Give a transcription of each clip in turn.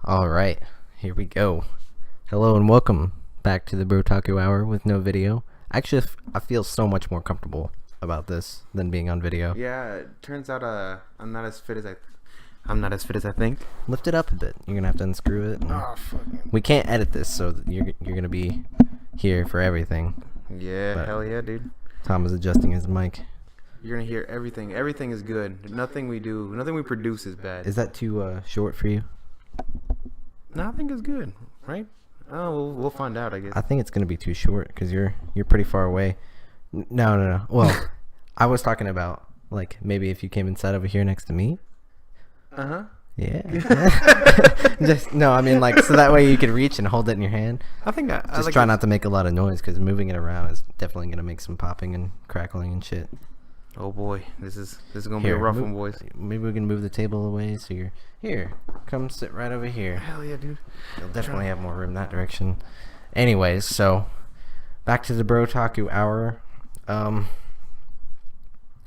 All right, here we go. Hello and welcome back to the BrotakuHour with no video. Actually, I feel so much more comfortable about this than being on video. Yeah, it turns out I'm not as fit as I think. Lift it up a bit. You're gonna have to unscrew it. Oh fucking. We can't edit this, so you're gonna be here for everything. Yeah, But hell yeah, dude. Tom is adjusting his mic. You're gonna hear everything. Everything is good. Nothing we produce is bad. Is that too short for you? No, I think it's good, right? Oh, we'll find out, I guess. I think it's gonna be too short because you're pretty far away. No. Well, I was talking about like maybe if you came and sat over here next to me. Uh-huh. Yeah. I mean like so that way you could reach and hold it in your hand. I think I Just like try this. not to make a lot of noise because moving it around is definitely gonna make some popping and crackling and shit. Oh boy, this is gonna be a rough one, boys. Maybe we can move the table away so you're here. Come sit right over here. Hell yeah, dude. You'll definitely have more room that direction. Anyways, so back to the BrotakuHour.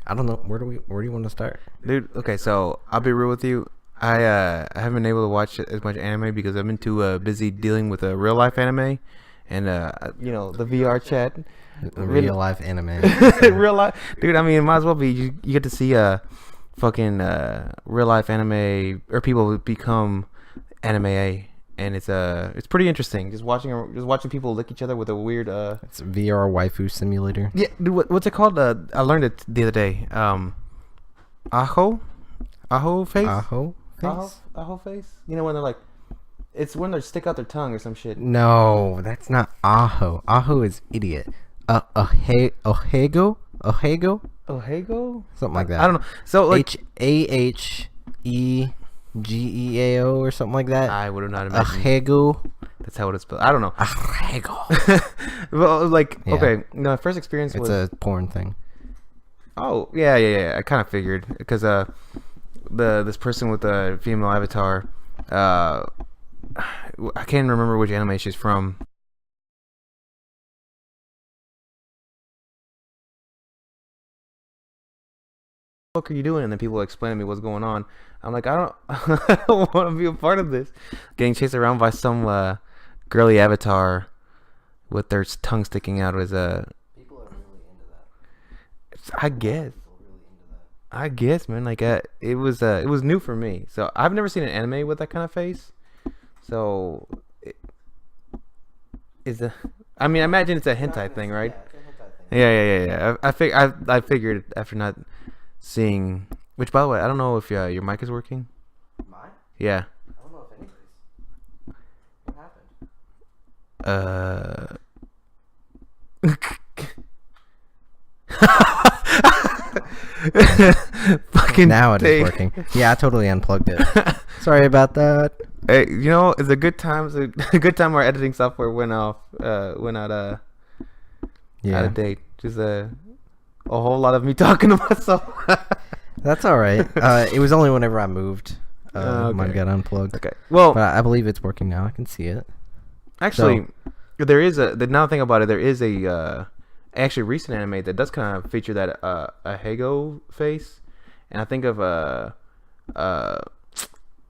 I don't know where do you want to start? Dude, okay, so I'll be real with you. I haven't been able to watch as much anime because I've been too busy dealing with a real life anime and the VR chat. Real life anime. Real life, dude. I mean, it might as well be. You get to see fucking real life anime or people who become anime, and it's pretty interesting. Just watching people lick each other with a weird It's a VR waifu simulator. Yeah, dude. What's it called? I learned it the other day. Aho face. Aho face? Aho face. You know when they're like, it's when they stick out their tongue or some shit. No, that's not Aho. Aho is idiot. Ohego? Ohego? Something like that. I don't know. So like Hahegeao or something like that. I would have not imagined. Ohego. That's how it's spelled. I don't know. Ohego. Well, like, Yeah. okay, no, first experience It's was. a porn thing. Oh, yeah. I kind of figured because this person with the female avatar, I can't remember which anime she's from. What are you doing? And then people explain to me what's going on. I'm like, I don't want to be a part of this. Getting chased around by some girly avatar with their tongue sticking out as a. People are really into that. I guess, man. Like, it was new for me. So I've never seen an anime with that kind of face. So, I mean, I imagine it's a hentai thing, right? Yeah. I figured after not seeing. Which, by the way, I don't know if your mic is working. Mine? Yeah. I don't know if anybody's. What happened? Fucking Now it is thing. working. Yeah, I totally unplugged it. Sorry about that. Hey, it's a good time. It's a good time our editing software went out out of date. Just a whole lot of me talking to myself. That's all right. It was only whenever I moved. Okay. Mine got unplugged. Okay. Well, But I believe it's working now. I can see it. actually, there is now think about it. There is a actually recent anime that does kind of feature that a Hego face, and I think of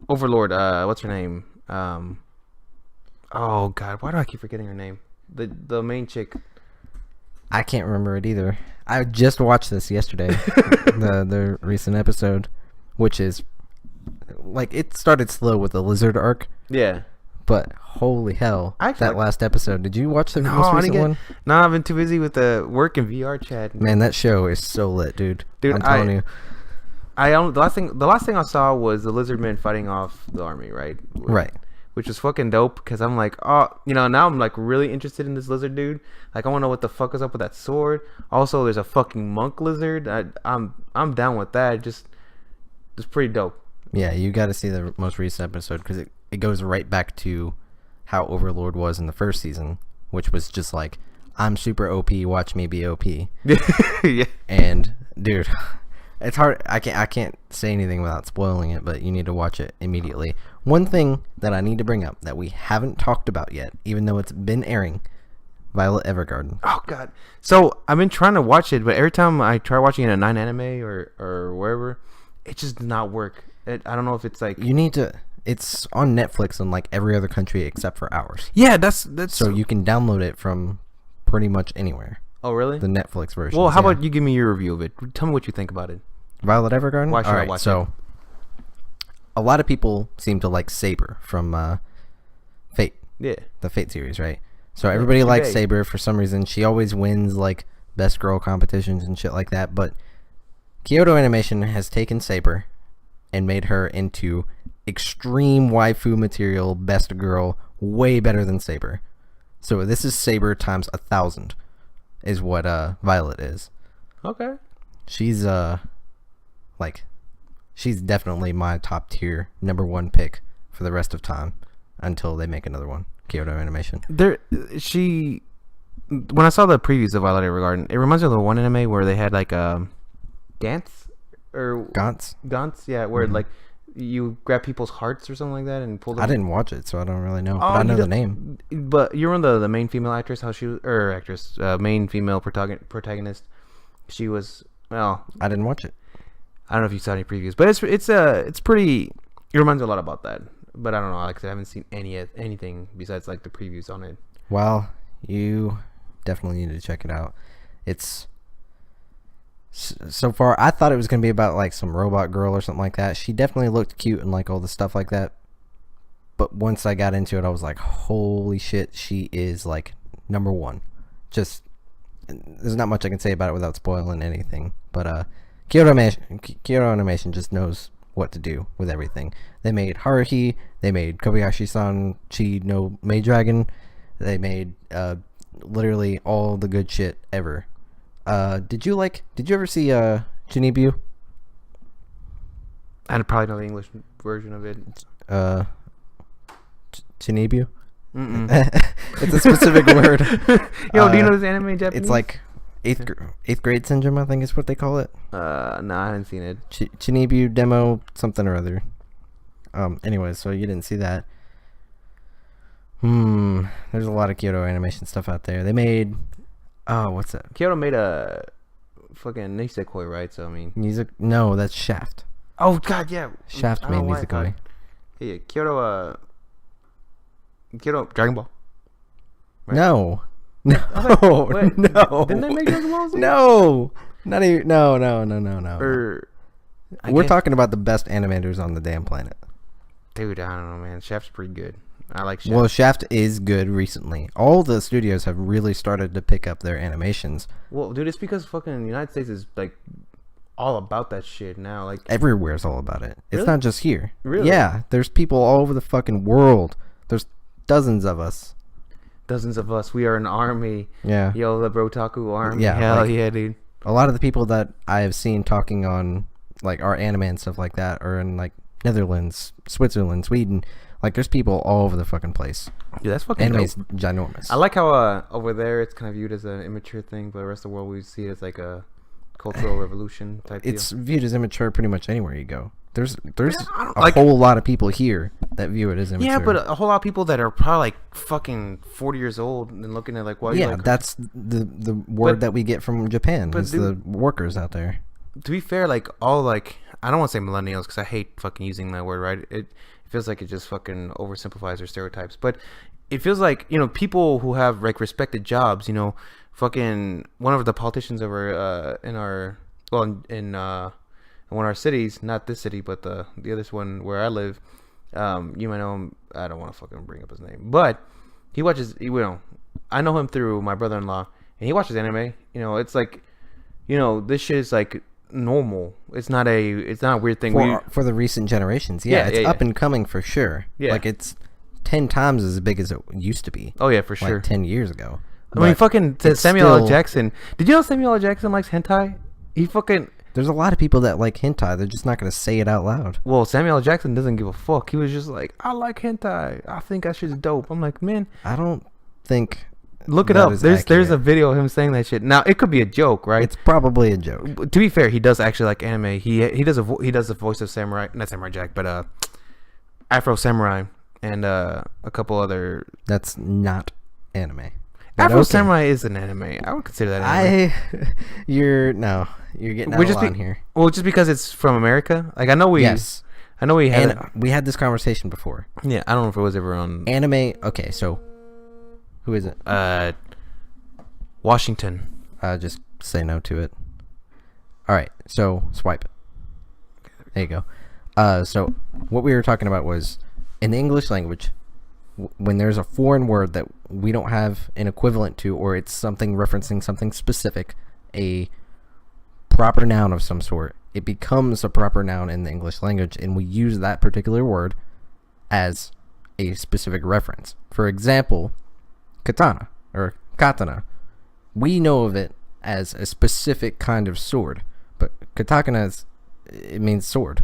Overlord. What's her name? Oh God, why do I keep forgetting her name? The main chick. I can't remember it either. I just watched this yesterday, the recent episode, which is like it started slow with the lizard arc, Yeah. but holy hell, I actually that last episode! Did you watch the No, most I recent didn't one? No, I've been too busy with the work and VR chat. Man, that show is so lit, dude. Dude, I'm telling you. The last thing I saw was the lizard men fighting off the army, right? Right. Which was fucking dope because I'm like, oh, now I'm like really interested in this lizard dude. Like I want to know what the fuck is up with that sword. Also, there's a fucking monk lizard. I'm down with that. It's pretty dope. Yeah, you got to see the most recent episode because it goes right back to how Overlord was in the first season, which was just like, I'm super OP, watch me be OP. Yeah. And dude, it's hard. I can't say anything without spoiling it, but you need to watch it immediately. One thing that I need to bring up that we haven't talked about yet, even though it's been airing, Violet Evergarden. Oh God. So I've been trying to watch it, but every time I try watching a 9 anime or wherever, it just does not work. I don't know if it's like You need to It's on Netflix in like every other country except for ours. Yeah, that's So you can download it from pretty much anywhere. Oh, really? The Netflix version. Well, how about you give me your review of it? Tell me what you think about it. Violet Evergarden? Why should I watch it? A lot of people seem to like Saber from Fate. Yeah. The Fate series, right? So everybody likes Saber for some reason. She always wins like best girl competitions and shit like that. But Kyoto Animation has taken Saber and made her into extreme waifu material best girl, way better than Saber. So this is Saber times 1,000 is what Violet is. Okay. She's she's definitely my top tier number one pick for the rest of time until they make another one. Kyoto Animation. When I saw the previews of Violet Evergarden, it reminds me of the one anime where they had like dance or Gantz, yeah, where like you grab people's hearts or something like that and pull them. I didn't watch it, so I don't really know. But I know the name. But you remember the main female actress, how she was, or actress, main female protagonist. She was, well, I didn't watch it. I don't know if you saw any previews, but it's pretty. It reminds me a lot about that. But I don't know. Like I haven't seen anything besides like the previews on it. Well, you definitely need to check it out. It's so far. I thought it was gonna be about like some robot girl or something like that. She definitely looked cute and like all the stuff like that. But once I got into it, I was like, holy shit, she is like number one. Just there's not much I can say about it without spoiling anything. But Kyoto Animation just knows what to do with everything. They made Haruhi, they made Kobayashi-san Chi no Maid Dragon, they made literally all the good shit ever. Did you ever see Chinibu? I'd probably know the English version of it. Chinibu? It's a specific word. Yo, do you know this anime in Japanese? It's like eighth grade syndrome, I think is what they call it. No, I haven't seen it. Chinibu demo something or other. Anyways, so you didn't see that. There's a lot of Kyoto Animation stuff out there. They made what's that? Kyoto made a fucking Nisekoi, right? So I mean, no, that's Shaft. Oh god, yeah. Shaft made Nisekoi. Yeah, Kyoto Dragon Ball. Right? No. No. No. Didn't they make Dragon Ball Z? No. Not even. No. We're talking about the best animators on the damn planet. Dude, I don't know, man. Shaft's pretty good. I like Shaft. Well, Shaft is good recently. All the studios have really started to pick up their animations. Well, dude, it's because fucking the United States is like all about that shit now. Like everywhere's all about it. It's really? not just here. Really? Yeah, there's people all over the fucking world. There's dozens of us. We are an army. Yeah. Yo, the Brotaku army. Yeah. Hell yeah, dude. A lot of the people that I have seen talking on like our anime and stuff like that are in like Netherlands, Switzerland, Sweden. Like there's people all over the fucking place. Dude, that's fucking anime's dope. Ginormous. I like how over there it's kind of viewed as an immature thing, but the rest of the world we see it as like a cultural revolution type It's deal. viewed as immature pretty much anywhere you go. There's a whole lot of people here that view it as immature. Yeah, but a whole lot of people that are probably like fucking 40 years old and looking at like, well, yeah, like, that's the word that we get from Japan is the workers out there. To be fair, like all like I don't want to say millennials because I hate fucking using that word. Right? It feels like it just fucking oversimplifies or stereotypes. But it feels like people who have like respected jobs. Fucking one of the politicians over in our in one of our cities, not this city, but the other one where I live. You might know him. I don't want to fucking bring up his name, but he watches. I know him through my brother-in-law, and he watches anime. It's like, this shit is like normal. It's not a weird thing for the recent generations. Yeah, it's up and coming for sure. Yeah, like it's 10 times as big as it used to be. Oh yeah, for sure. Like 10 years ago. I mean, fucking Samuel L. Jackson. Did you know Samuel L. Jackson likes hentai? He fucking. There's a lot of people that like hentai. They're just not going to say it out loud. Well, Samuel L. Jackson doesn't give a fuck. He was just like, I like hentai. I think that shit's dope. I'm like, man. I don't think. Look it up. There's a video of him saying that shit. Now it could be a joke, right? It's probably a joke. To be fair, he does actually like anime. He does the voice of Samurai, not Samurai Jack, but Afro Samurai and a couple other. That's not anime. Afro Samurai is an anime. I would consider that anime. You're getting out of line here. Well, just because it's from America. Like I know we. Yes. I know we had we had this conversation before. Yeah, I don't know if it was ever on Anime. Okay, so who is it? Washington. Just say no to it. All right, so swipe. There you go. So what we were talking about was in the English language, when there's a foreign word that we don't have an equivalent to, or it's something referencing something specific, a proper noun of some sort, it becomes a proper noun in the English language, and we use that particular word as a specific reference. For example, katana or katana. We know of it as a specific kind of sword, but katakana it means sword.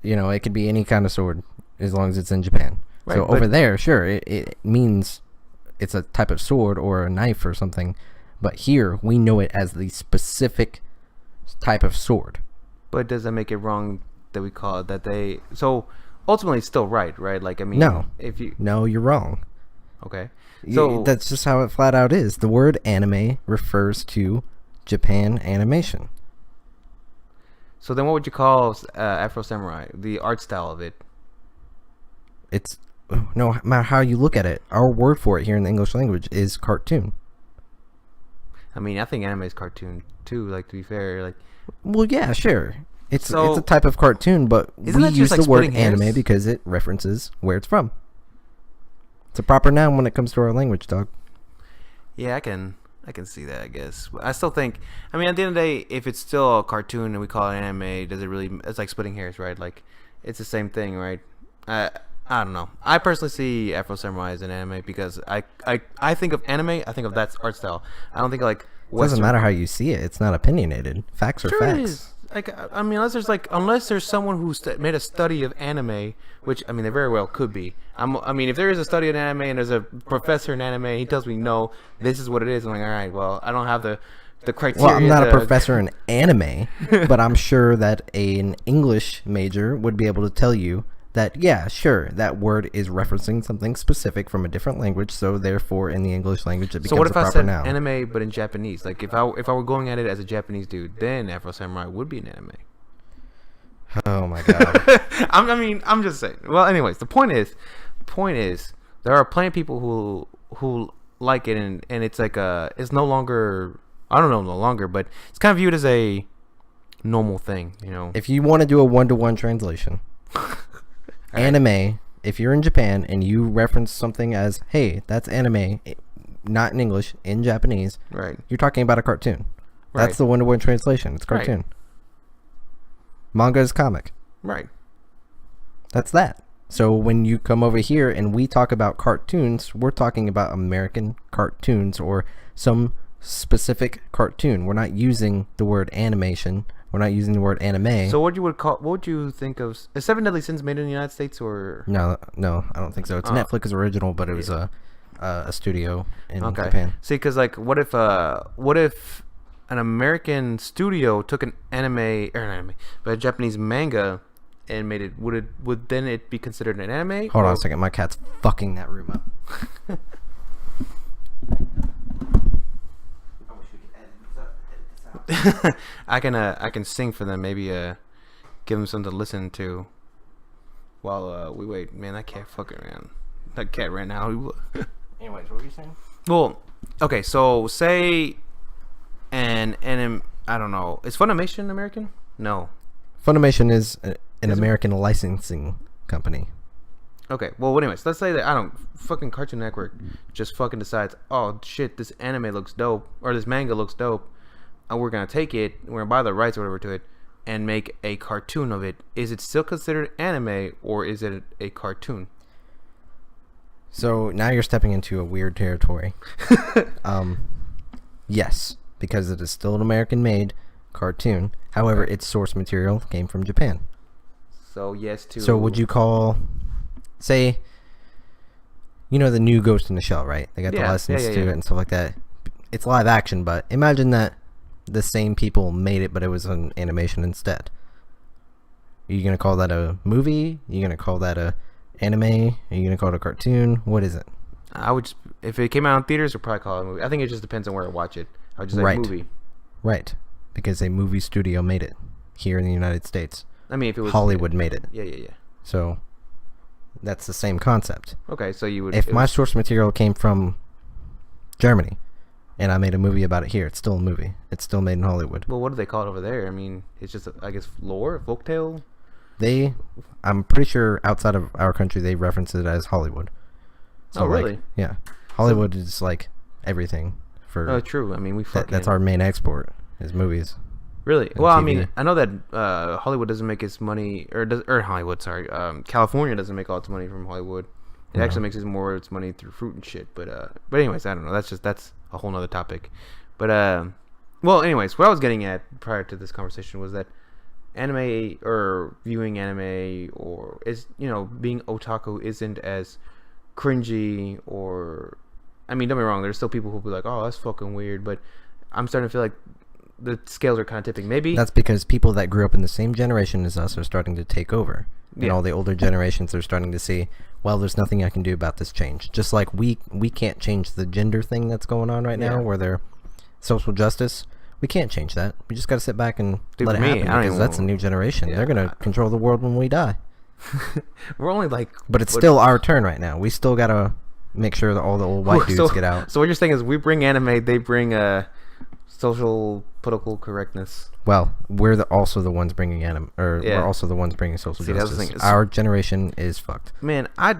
You know, it could be any kind of sword as long as it's in Japan. Right, so over there, sure, it means it's a type of sword or a knife or something, but here we know it as the specific type of sword. But does that make it wrong that we call it that they... So ultimately it's still right? Like, I mean... No, you're wrong. Okay. So that's just how it flat out is. The word anime refers to Japan animation. So then what would you call Afro Samurai? The art style of it? It's... No matter how you look at it, our word for it here in the English language is cartoon. I mean, I think anime is cartoon too, like, to be fair. Like, well, yeah, sure. It's a type of cartoon, but we use the word anime because it references where it's from. It's a proper noun when it comes to our language, dog. Yeah, I can see that, I guess. I still think, I mean, at the end of the day, if it's still a cartoon and we call it anime, does it really... It's like splitting hairs, right? Like, it's the same thing, right? I don't know. I personally see Afro Samurai as an anime because I think of anime, I think of that art style. I don't think of, like, Western. It doesn't matter how you see it. It's not opinionated. Facts are facts. It is. Like, I mean, unless there's someone who made a study of anime, which, I mean, there very well could be. I mean, if there is a study of anime and there's a professor in anime, he tells me, no, this is what it is. I'm like, all right, well, I don't have the criteria. Well, I'm not a professor in anime, but I'm sure that an English major would be able to tell you that, yeah, sure, that word is referencing something specific from a different language, so therefore in the English language it becomes a proper noun. So what if I said anime but in Japanese? Like, if I were going at it as a Japanese dude, then Afro Samurai would be an anime. Oh my god. I'm just saying. Well, anyways, the point is there are plenty of people who like it, and it's like it's no longer, I don't know, no longer, but it's kind of viewed as a normal thing, you know. If you want to do a 1-to-1 translation, anime, if you're in Japan and you reference something as, hey, that's anime, not in English, in Japanese, right? You're talking about a cartoon. Right. That's the 1-to-1 translation. It's cartoon. Right. Manga is comic. Right. That's that. So when you come over here and we talk about cartoons, we're talking about American cartoons or some specific cartoon. We're not using the word animation. We're not using the word anime. So what would you think of... Is Seven Deadly Sins made in the United States or... No, I don't think so. It's Netflix original, but it was a studio in Japan. See, because, like, what if an American studio took an a Japanese manga and made it, would then it be considered an anime? Hold on a second, my cat's fucking that room up. I can sing for them, maybe give them something to listen to while we wait. Man, that cat fucking ran. That cat ran out. Anyways, what were you saying? Well, okay, so say an I don't know. Is Funimation American? No. Funimation is an American licensing company. Okay, well, anyways, let's say that fucking Cartoon Network just fucking decides, oh shit, this anime looks dope, or this manga looks dope, and we're gonna take it, we're gonna buy the rights or whatever to it, and make a cartoon of it. Is it still considered anime, or is it a cartoon? So now you're stepping into a weird territory. Yes, because it is still an American-made cartoon. However, its source material came from Japan. So yes to... So would you call, say, you know the new Ghost in the Shell, right? They got the license to it and stuff like that. It's live action, but imagine that the same people made it, but it was an animation instead. Are you going to call that a movie? Are you going to call that a anime? Are you going to call it a cartoon? What is it? I would just, if it came out in theaters, I'd probably call it a movie. I think it just depends on where I watch it. I would just say movie. Right. Because a movie studio made it here in the United States. I mean, if it was Hollywood made it. Yeah. So that's the same concept. Okay, so you would. If my source material came from Germany and I made a movie about it here, it's still a movie. It's still made in Hollywood. Well, what do they call it over there? I mean, it's just, I guess, lore, folktale. I'm pretty sure outside of our country they reference it as Hollywood. So Oh, really? Yeah, Hollywood is like everything for. Oh, true. I mean, we fucking. That's our main export is movies. Really? and Well, I TV. mean, I know that Hollywood doesn't make its money, or Hollywood, sorry, California doesn't make all its money from Hollywood. It No. actually makes more of its money through fruit and shit. But anyways, I don't know. That's a whole nother topic. But well, anyways, what I was getting at prior to this conversation was that anime or viewing anime or is being otaku isn't as cringy or, I mean, don't be wrong. There's still people who'll be like, oh, that's fucking weird. But I'm starting to feel like the scales are kind of tipping. Maybe That's because people that grew up in the same generation as us are starting to take over. And Yeah. all the older generations are starting to see, well, there's nothing I can do about this change. Just like we can't change the gender thing that's going on right now, Yeah. where they're social justice. We can't change that. We just got to sit back and Dude, let it for me, happen, I don't because even that's a want- new generation. Yeah. They're going to control the world when we die. we're only like. But it's what- still our turn right now. We still got to make sure that all the old white dudes get out. So what you're saying is we bring anime, they bring social political correctness. Well, we're also the ones bringing Yeah. we're also the ones bringing social See, that's the justice. thing. Our generation is fucked. Man, I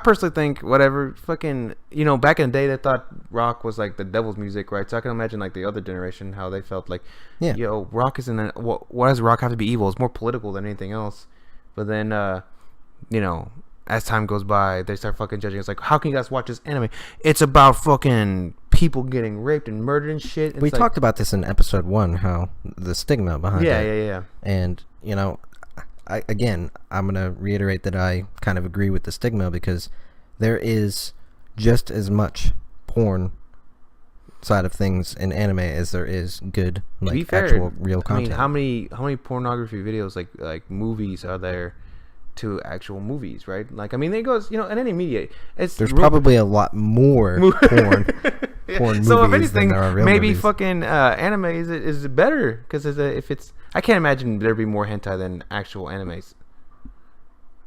personally think whatever fucking back in the day they thought rock was like the devil's music, right? So I can imagine like the other generation how they felt like, Yeah. rock isn't why does rock have to be evil? It's more political than anything else. But then as time goes by, they start fucking judging. It's like, how can you guys watch this anime? It's about fucking people getting raped and murdered and shit. It's We like, talked about this in episode 1, how the stigma behind it. yeah. And, I'm going to reiterate that I kind of agree with the stigma, because there is just as much porn side of things in anime as there is good, To be like, fair, actual real content. I mean, how many pornography videos like movies are there to actual movies, right? Like, I mean, it goes, in any media, it's There's probably a lot more porn porn So if movies than anything, there are real maybe movies. fucking anime is better because if it's, I can't imagine there'd be more hentai than actual animes.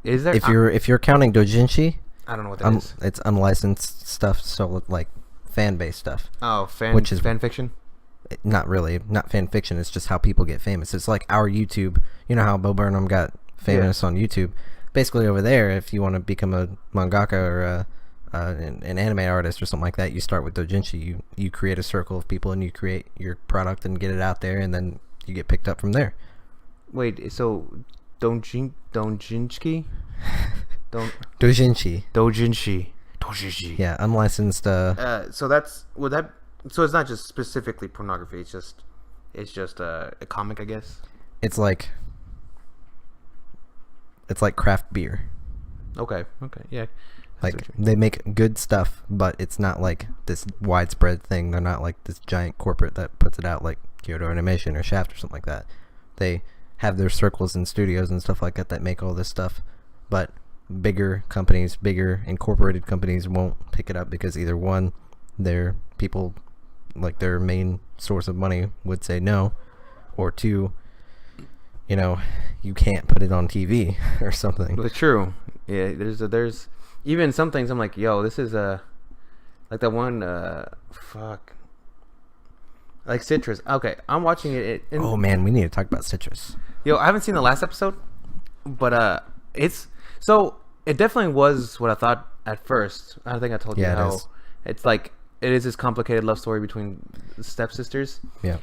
Is there? If you're counting doujinshi, I don't know what that is. it's unlicensed stuff, so like fan based stuff. Oh, which is- fan fiction. Not really, not fan fiction. It's just how people get famous. It's like our YouTube. You know how Bo Burnham got famous on YouTube. Basically, over there, if you want to become a mangaka or an anime artist or something like that, you start with doujinshi. You create a circle of people and you create your product and get it out there, and then you get picked up from there. Wait, so doujinshi? Doujinshi. Doujinshi. Yeah, unlicensed. So that's so it's not just specifically pornography. It's just a comic, I guess. It's like craft beer. Okay, yeah. Like, they make good stuff, but it's not like this widespread thing. They're not like this giant corporate that puts it out like Kyoto Animation or Shaft or something like that. They have their circles and studios and stuff like that make all this stuff, but bigger companies, bigger incorporated companies won't pick it up because either one, their people, like their main source of money, would say no, or two, you can't put it on TV or something. But true. Yeah, there's even some things I'm like, yo, this is like that one like Citrus. Okay, I'm watching it. Oh man, we need to talk about Citrus. Yo, I haven't seen the last episode, but it definitely was what I thought at first. I think I told you Yeah, it how is. it's like it is this complicated love story between stepsisters. Yeah.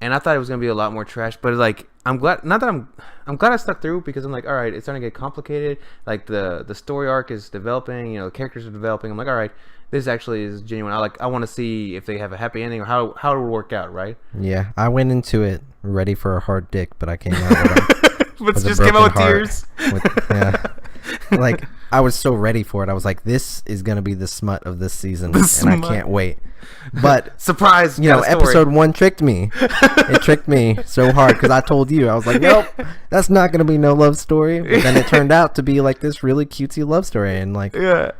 And I thought it was gonna be a lot more trash, but like I'm glad I'm glad I stuck through, because I'm like, all right, it's starting to get complicated. Like the story arc is developing, the characters are developing. I'm like, all right, this actually is genuine. I want to see if they have a happy ending or how it will work out, right? Yeah, I went into it ready for a hard dick, but I came out with But with a just came out with broken heart. tears. Yeah. Like, I was so ready for it. I was like, this is going to be the smut of this season, The and smut. I can't wait. But, Surprise! got a story. episode 1 tricked me. It tricked me so hard, because I told you. I was like, nope, that's not going to be no love story. But then it turned out to be like this really cutesy love story, and like, Yeah.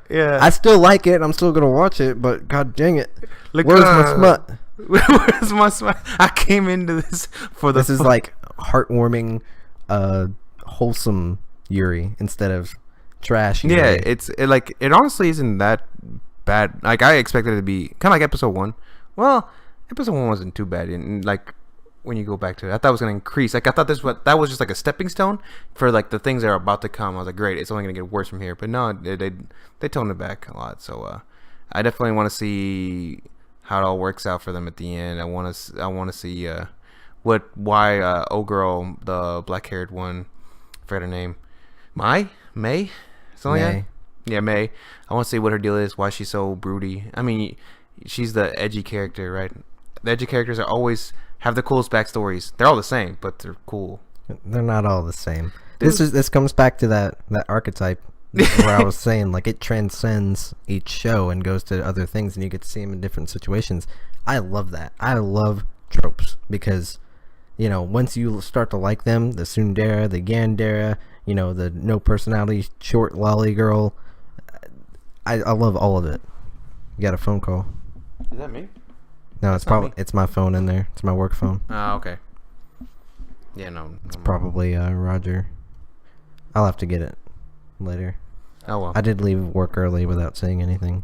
I still like it. I'm still going to watch it, but god dang it. Look, Where's my smut? Where's my smut? I came into this for the. This is like heartwarming wholesome Yuri instead of trash. Yeah, Yuri. it honestly isn't that bad. Like I expected it to be kind of like episode 1. Well, episode 1 wasn't too bad, and like when you go back to it, I thought it was gonna increase. Like I thought that was just like a stepping stone for like the things that are about to come. I was like, great, it's only gonna get worse from here. But no, they toned it back a lot. So I definitely want to see how it all works out for them at the end. I want to see why oh girl, the black haired one, I forgot her name, May, something like that. Yeah, May. I want to see what her deal is. Why she's so broody. I mean, she's the edgy character, right? The edgy characters are always have the coolest backstories. They're all the same, but they're cool. They're not all the same. This comes back to that archetype where I was saying, like, it transcends each show and goes to other things, and you get to see them in different situations. I love that. I love tropes because, you know, once you start to like them, the tsundere, the yandere, you know, the no personality short lolly girl, I love all of it. You got a phone call. Is that me? No, it's my phone in there. It's my work phone. Oh, okay. Yeah, no. It's probably Roger. I'll have to get it later. Oh well. I did leave work early without saying anything.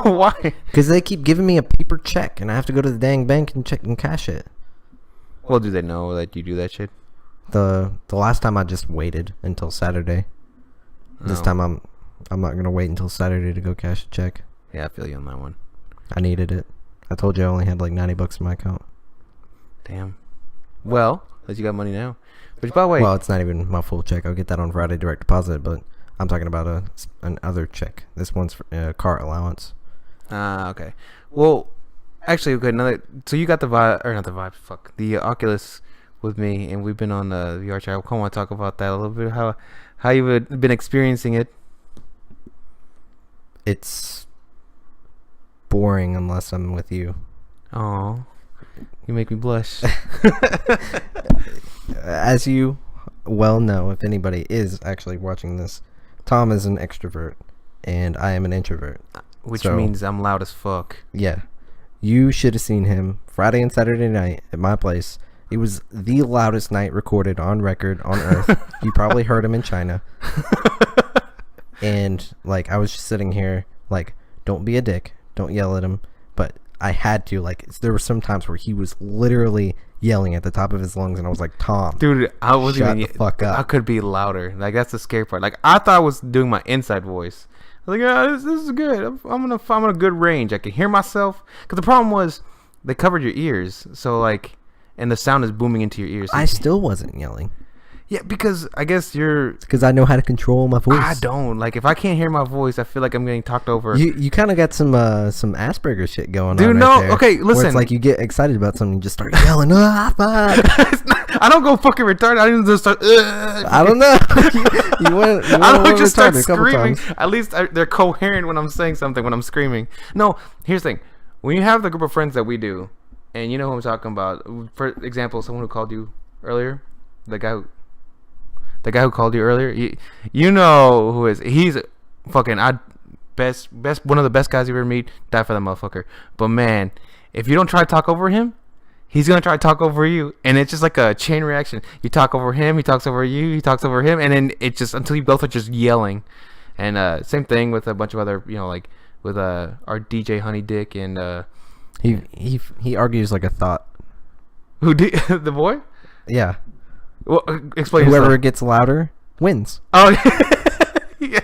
Why? Because they keep giving me a paper check, and I have to go to the dang bank and check and cash it. Well, do they know that you do that shit? The last time I just waited until Saturday. This time I'm not gonna wait until Saturday to go cash a check. Yeah, I feel you on that one. I needed it. I told you I only had like $90 in my account. Damn. Well, at least you got money now. Which, by the way, well, it's not even my full check. I'll get that on Friday direct deposit, but I'm talking about an other check. This one's for car allowance. Okay. Well, actually, okay. So you got the vibe, or not the vibe? Fuck, the Oculus with me, and we've been on the VR chat. I kind of want to talk about that a little bit. How you've been experiencing it? It's boring unless I'm with you. Oh, you make me blush. As you well know, if anybody is actually watching this, Tom is an extrovert and I am an introvert, which means I'm loud as fuck. Yeah, you should have seen him Friday and Saturday night at my place. It was the loudest night recorded on record on earth. You probably heard him in China. And like, I was just sitting here like, don't be a dick, don't yell at him, but I had to. Like, there were some times where he was literally yelling at the top of his lungs, and I was like, Tom, dude, I wasn't shut even the fuck up. I could be louder. Like, that's the scary part. Like, I thought I was doing my inside voice. I was like, yeah, this is good. I'm in a good range. I can hear myself. Because the problem was they covered your ears, so like, and the sound is booming into your ears. I still wasn't yelling. Yeah, because I guess because I know how to control my voice. I don't. Like, if I can't hear my voice, I feel like I'm getting talked over. You kind of got some Asperger's shit going dude, on. Dude, no. Right there, okay, listen. Where it's like you get excited about something, you just start yelling. Ah, fuck. I don't go fucking retarded. I didn't just start. I don't know. I don't just start screaming. At least they're coherent when I'm saying something. When I'm screaming. No, here's the thing. When you have the group of friends that we do, and you know who I'm talking about. For example, someone who called you earlier, the guy who called you earlier, you know who is. He's fucking best one of the best guys you ever meet. Die for that motherfucker. But man, if you don't try to talk over him, he's gonna try to talk over you, and it's just like a chain reaction. You talk over him, he talks over you, he talks over him, and then it just until you both are just yelling. And same thing with a bunch of other, like with our DJ Honey Dick and he argues like a thought. Who the boy? Yeah. Well, explain. Whoever yourself. gets louder wins. Oh, yeah.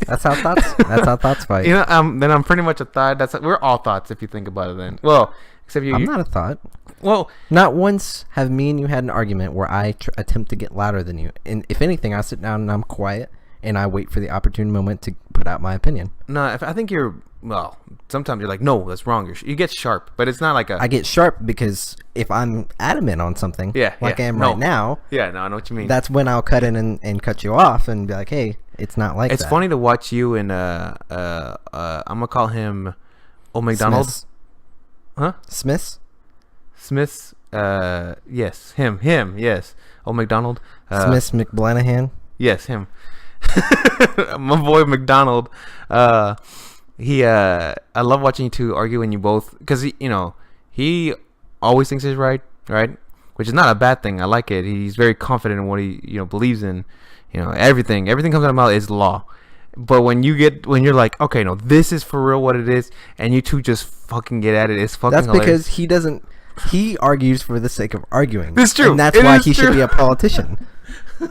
That's how thoughts fight. Then I'm pretty much a thought. We're all thoughts if you think about it. Then, well, except you. I'm not a thought. Well, not once have me and you had an argument where I attempt to get louder than you. And if anything, I sit down and I'm quiet and I wait for the opportune moment to put out my opinion. No, I think you're. Well, sometimes you're like, no, that's wrong. You get sharp, but it's not like I get sharp because if I'm adamant on something, I am right now. Yeah, no, I know what you mean. That's when I'll cut in and cut you off and be like, hey, it's not like that. It's funny to watch you and I'm gonna call him Old McDonald. Smiths. Huh? Smiths. Yes, him. Yes, Old McDonald. Smiths McBlanahan. Yes, him. My boy McDonald. I love watching you two argue when you both, because he always thinks he's right, which is not a bad thing. I like it. He's very confident in what he believes in. Everything comes out of his mouth is law. But when you're like, okay, no, this is for real what it is, and you two just fucking get at it, it's fucking That's hilarious. because he argues for the sake of arguing. It's true. And that's why he should be a politician.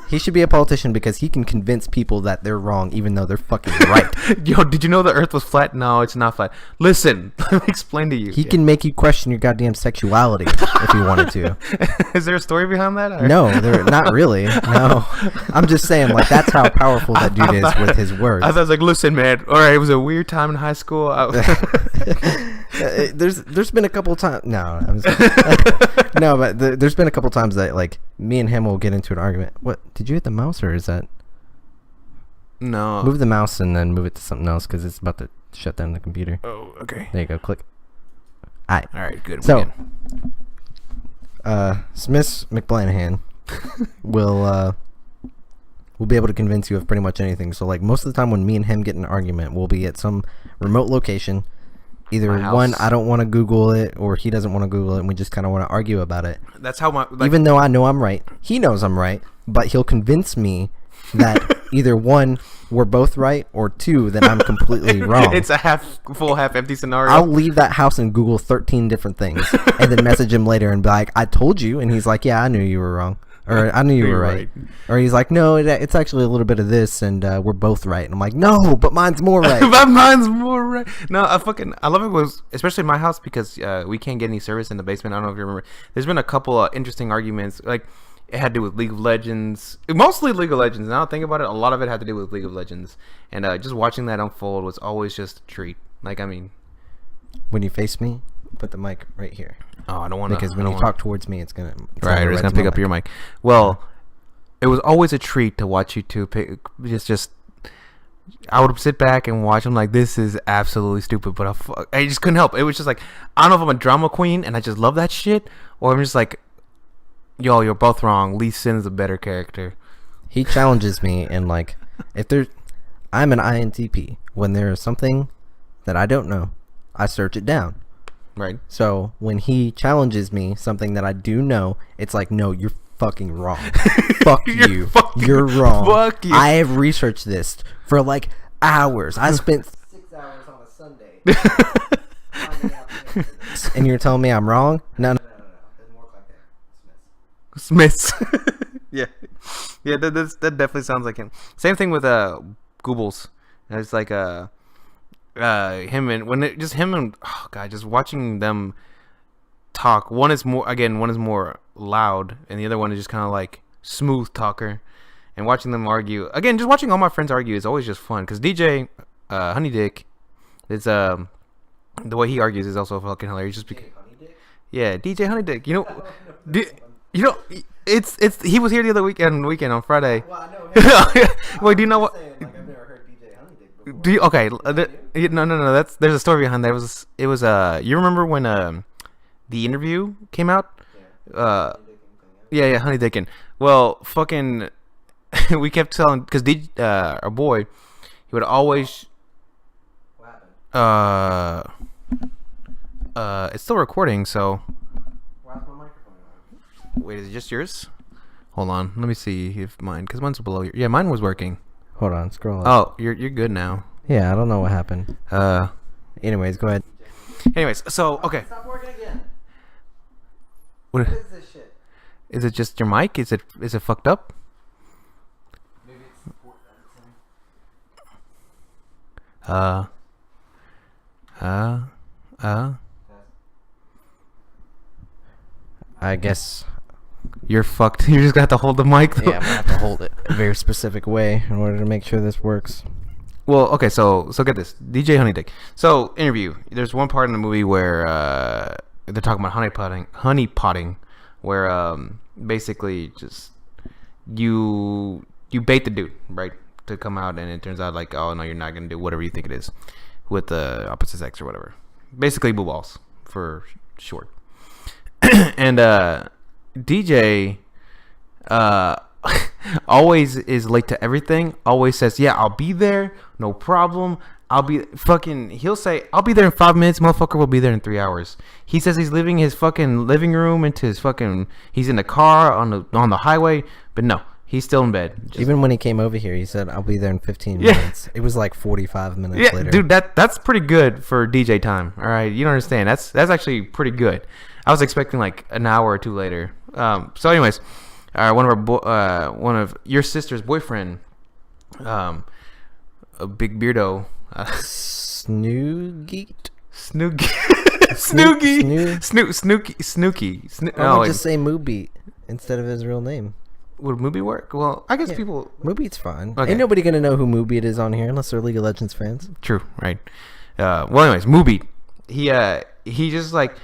He should be a politician because he can convince people that they're wrong even though they're fucking right. Yo, did you know the earth was flat? No, it's not flat. Listen, let me explain to you. He can make you question your goddamn sexuality if he wanted to. Is there a story behind that? Or? No, not really. No. I'm just saying, like, that's how powerful that dude is with his words. I was like, listen, man. All right, it was a weird time in high school. There's been a couple times. No, no, but there's been a couple times that like me and him will get into an argument. What did you hit the mouse or is that? No. Move the mouse and then move it to something else because it's about to shut down the computer. Oh, okay. There you go. Click. All right, good. So, Smith McBlanahan will be able to convince you of pretty much anything. So, like most of the time when me and him get in an argument, we'll be at some remote location. Either one, I don't want to Google it, or he doesn't want to Google it, and we just kind of want to argue about it. That's how even though I know I'm right, he knows I'm right, but he'll convince me that either one, we're both right, or two, that I'm completely wrong. It's a half full, half empty scenario. I'll leave that house and Google 13 different things, and then message him later and be like, I told you, and he's like, yeah, I knew you were wrong. Or I knew you were right. Or he's like, no, it's actually a little bit of this, and we're both right. And I'm like, no, but mine's more right. But mine's more right. No, I love it was, especially in my house, because we can't get any service in the basement. I don't know if you remember. There's been a couple of interesting arguments. Like, it had to do with League of Legends. Mostly League of Legends. Now I think about it, a lot of it had to do with League of Legends. And just watching that unfold was always just a treat. Like, I mean. When you face me, put the mic right here. Oh, I don't want to. Because when you talk towards me, it's gonna pick up your mic. Well, it was always a treat to watch you two pick. Just I would sit back and watch. I'm like, this is absolutely stupid, but I just couldn't help. It was just like, I don't know if I'm a drama queen and I just love that shit, or I'm just like, yo, you're both wrong. Lee Sin is a better character. He challenges me, and like, I'm an INTP. When there is something that I don't know, I search it down. Right. So when he challenges me something that I do know, it's like, no, you're fucking wrong. Fuck you. You're wrong. Fuck you. I have researched this for like hours. I spent 6 hours on a Sunday finding out the answer to this. And you're telling me I'm wrong? No. It doesn't work like that. Smiths. Yeah. That definitely sounds like him. Same thing with Goobles. It's like him and oh god, just watching them talk. One is more loud, and the other one is just kind of like smooth talker. And watching them argue, again, just watching all my friends argue is always just fun. Because DJ Honey Dick, it's the way he argues is also fucking hilarious. Just because, yeah, DJ Honey Dick. It's he was here the other weekend on Friday. Well, I know him. Wait, do you know what? Do you, okay? No. There's a story behind that. It was you remember when the interview came out? Yeah, Honey Dickin. Well, fucking, we kept telling because our boy, he would always. It's still recording, so. Where's my microphone? Wait, is it just yours? Hold on, let me see if mine, because mine's below your. Yeah, mine was working. Hold on, scroll up. Oh, you're good now. Yeah, I don't know what happened. Anyways, go ahead. Anyways, so okay. Stop working again. What is this shit? Is it just your mic? Is it fucked up? Maybe it's support I guess you're fucked. You just got to hold the mic. Yeah, I'm gonna have to hold it a very specific way in order to make sure this works. Well, okay, so get this, DJ Honeydick. So interview. There's one part in the movie where they're talking about honey potting, where basically just you bait the dude, right, to come out, and it turns out like, oh no, you're not gonna do whatever you think it is with the opposite sex or whatever. Basically, blue balls for short. And DJ always is late to everything. Always says, "Yeah, I'll be there, no problem." I'll be fucking. He'll say, "I'll be there in 5 minutes." Motherfucker will be there in 3 hours. He says he's leaving his fucking living room into his fucking. He's in the car on the highway, but no, he's still in bed. Even when he came over here, he said, "I'll be there in 15 minutes." It was like 45 minutes later. Dude, that's pretty good for DJ time. All right, you don't understand. That's actually pretty good. I was expecting like an hour or two later. So, anyways, one of your sister's boyfriend, a big beardo. Snoogie. Snooky. I would just say Moobeat instead of his real name. Would Moobeat work? Well, I guess people. Moobeat's fine. Okay. Ain't nobody gonna know who Moobeat is on here unless they're League of Legends fans. True, right? Well, anyways, Moobeat. He just like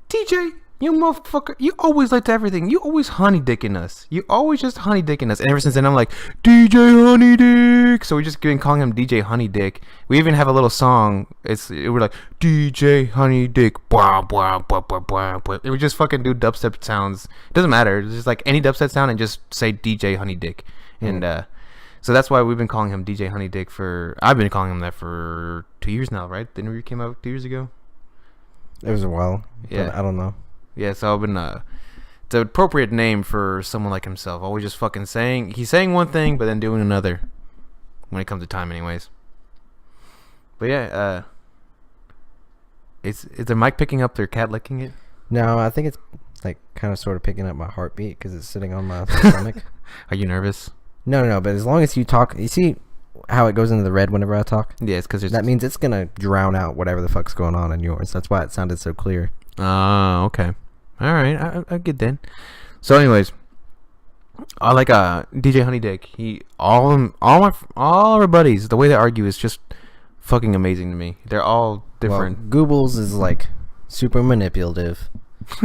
TJ. You motherfucker, you always late to everything. You always honey dicking us. You always just honey dicking us. And ever since then, I'm like, DJ Honey Dick. So we just been calling him DJ Honey Dick. We even have a little song. We're like, DJ Honey Dick. Blah, blah, blah, blah, blah, blah. We just fucking do dubstep sounds. It doesn't matter. It's just like any dubstep sound and just say DJ Honey Dick. And so that's why we've been calling him DJ Honey Dick I've been calling him that for 2 years now, right? The interview came out 2 years ago. It was a while. Yeah. I don't know. Yeah, so I've been it's an appropriate name for someone like himself. Always just fucking he's saying one thing but then doing another when it comes to time anyways. But yeah, is the mic picking up their cat licking it? No, I think it's like kind of sort of picking up my heartbeat because it's sitting on my stomach. Are you nervous? No, but as long as you talk, you see how it goes into the red whenever I talk? Yeah, it's because that means it's gonna drown out whatever the fuck's going on in yours. That's why it sounded so clear. Oh, okay. All right, I get that. So, anyways, I like DJ Honey Dick. All our buddies. The way they argue is just fucking amazing to me. They're all different. Well, Goobles is like super manipulative,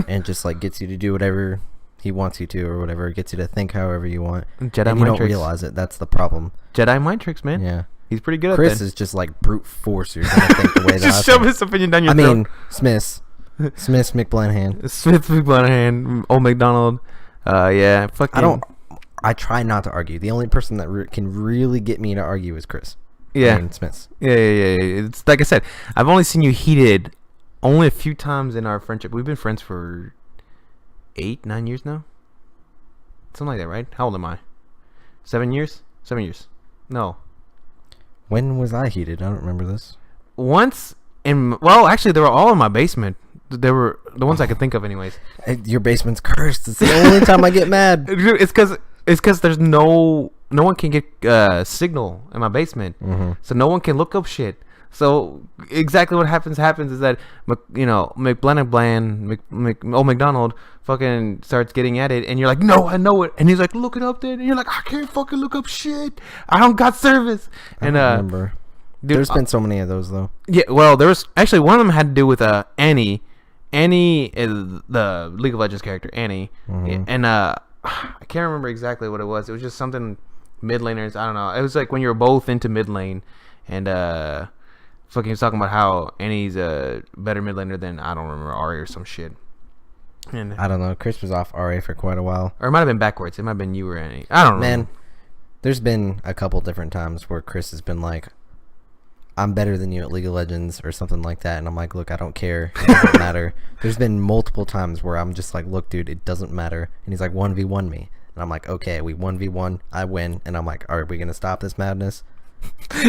and just like gets you to do whatever he wants you to, or whatever. Gets you to think however you want. Jedi and you don't realize it. That's the problem. Jedi mind tricks, man. Yeah. He's pretty good at that. Chris is just like brute force. You're gonna think the way that just shove his opinion down your throat. I mean, Smith McBlanahan. Smith McBlanahan, Old McDonald. Yeah, fucking. I try not to argue. The only person that can really get me to argue is Chris. Yeah. I mean, Smith. Yeah. It's like I said, I've only seen you heated only a few times in our friendship. We've been friends for 8-9 years now. Something like that, right? How old am I? 7 years? 7 years. No. When was I heated? I don't remember this. Once actually, they were all in my basement. They were the ones I could think of, anyways. Your basement's cursed. It's the only time I get mad. It's because there's no one can get signal in my basement, so no one can look up shit. So exactly what happens is that Old McDonald fucking starts getting at it, and you're like, no, I know it, and he's like, look it up then, and you're like, I can't fucking look up shit. I don't got service. I don't remember. Dude, there's been so many of those though. Yeah, well, there was actually one of them had to do with Annie. Annie is the League of Legends character, Annie, and I can't remember exactly what it was. It was just something mid laners. I don't know. It was like when you were both into mid lane, and fucking was talking about how Annie's a better mid laner than, I don't remember, Ari or some shit. And I don't know. Chris was off RA for quite a while. Or it might have been backwards. It might have been you or Annie. I don't know. Man, there's been a couple different times where Chris has been like, I'm better than you at League of Legends or something like that, and I'm like, look, I don't care. It doesn't matter. There's been multiple times where I'm just like, look, dude, it doesn't matter. And he's like, 1v1 me. And I'm like, okay, we 1v1, I win. And I'm like, are we going to stop this madness?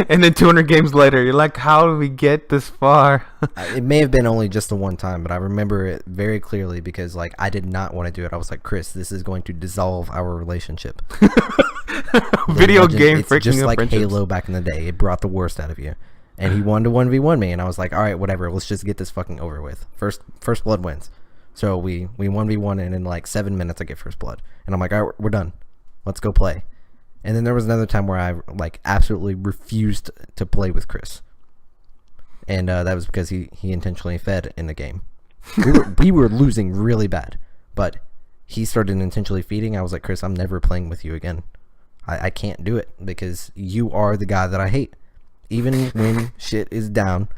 And then 200 games later, you're like, how did we get this far? It may have been only just the one time, but I remember it very clearly because like I did not want to do it. I was like, Chris, this is going to dissolve our relationship. Video game it's freaking just like friendships. Halo back in the day. It brought the worst out of you. And he wanted to 1v1 me, and I was like, all right, whatever, let's just get this fucking over with. First blood wins. So we 1v1, and in like 7 minutes I get first blood. And I'm like, all right, we're done. Let's go play. And then there was another time where I like absolutely refused to play with Chris. And that was because he intentionally fed in the game. We were losing really bad, but he started intentionally feeding. I was like, Chris, I'm never playing with you again. I can't do it because you are the guy that I hate. Even when shit is down,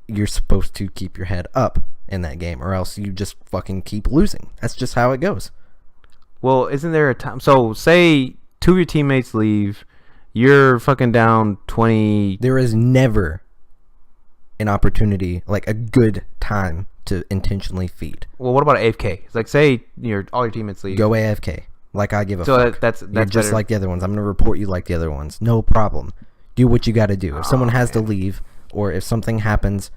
you're supposed to keep your head up in that game, or else you just fucking keep losing. That's just how it goes. Well, isn't there a time? So say two of your teammates leave, you're fucking down 20. There is never an opportunity, like a good time to intentionally feed. Well, what about AFK? It's like say all your teammates leave. Go AFK. Like I give a So fuck. that's You're just better. like the other ones. I'm gonna report you like the other ones. No problem. Do what you got to do. If someone has to leave, or if something happens,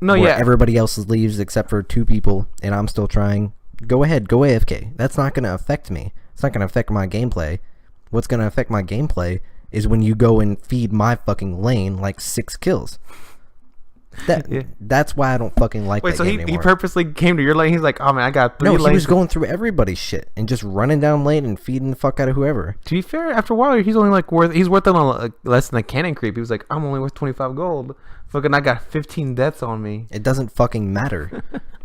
everybody else leaves except for 2 people, and I'm still trying, go ahead, go AFK. That's not gonna affect me. It's not gonna affect my gameplay. What's gonna affect my gameplay is when you go and feed my fucking lane like 6 kills. That's why I don't fucking like that game anymore. Wait, so he purposely came to your lane? He's like, oh man, I got 3 lanes. No, he was going through everybody's shit and just running down lane and feeding the fuck out of whoever. To be fair, after a while, he's only like worth less than a cannon creep. He was like, I'm only worth 25 gold. Fucking, I got 15 deaths on me. It doesn't fucking matter.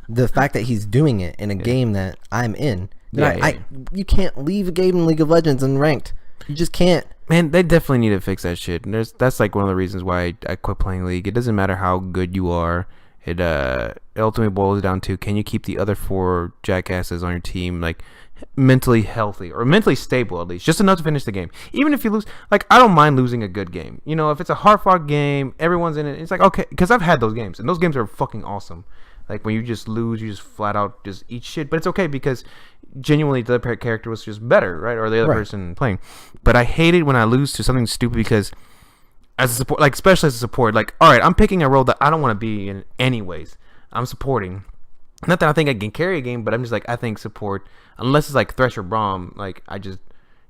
The fact that he's doing it in a game that I'm in. You can't leave a game in League of Legends unranked. You just can't. Man, they definitely need to fix that shit. And that's like one of the reasons why I quit playing League. It doesn't matter how good you are. It ultimately boils down to, can you keep the other 4 jackasses on your team like mentally healthy or mentally stable, at least just enough to finish the game. Even if you lose, like I don't mind losing a good game. You know, if it's a hard fought game, everyone's in it. It's like okay, because I've had those games and those games are fucking awesome. Like when you just lose, you just flat out just eat shit. But it's okay because genuinely the other character was just better, right? Or the other person playing. But I hate it when I lose to something stupid because as a support, like especially as a support, like all right, I'm picking a role that I don't want to be in anyways. I'm supporting. Not that I think I can carry a game, but I'm just like I think support, unless it's like Thresh or Braum, like I just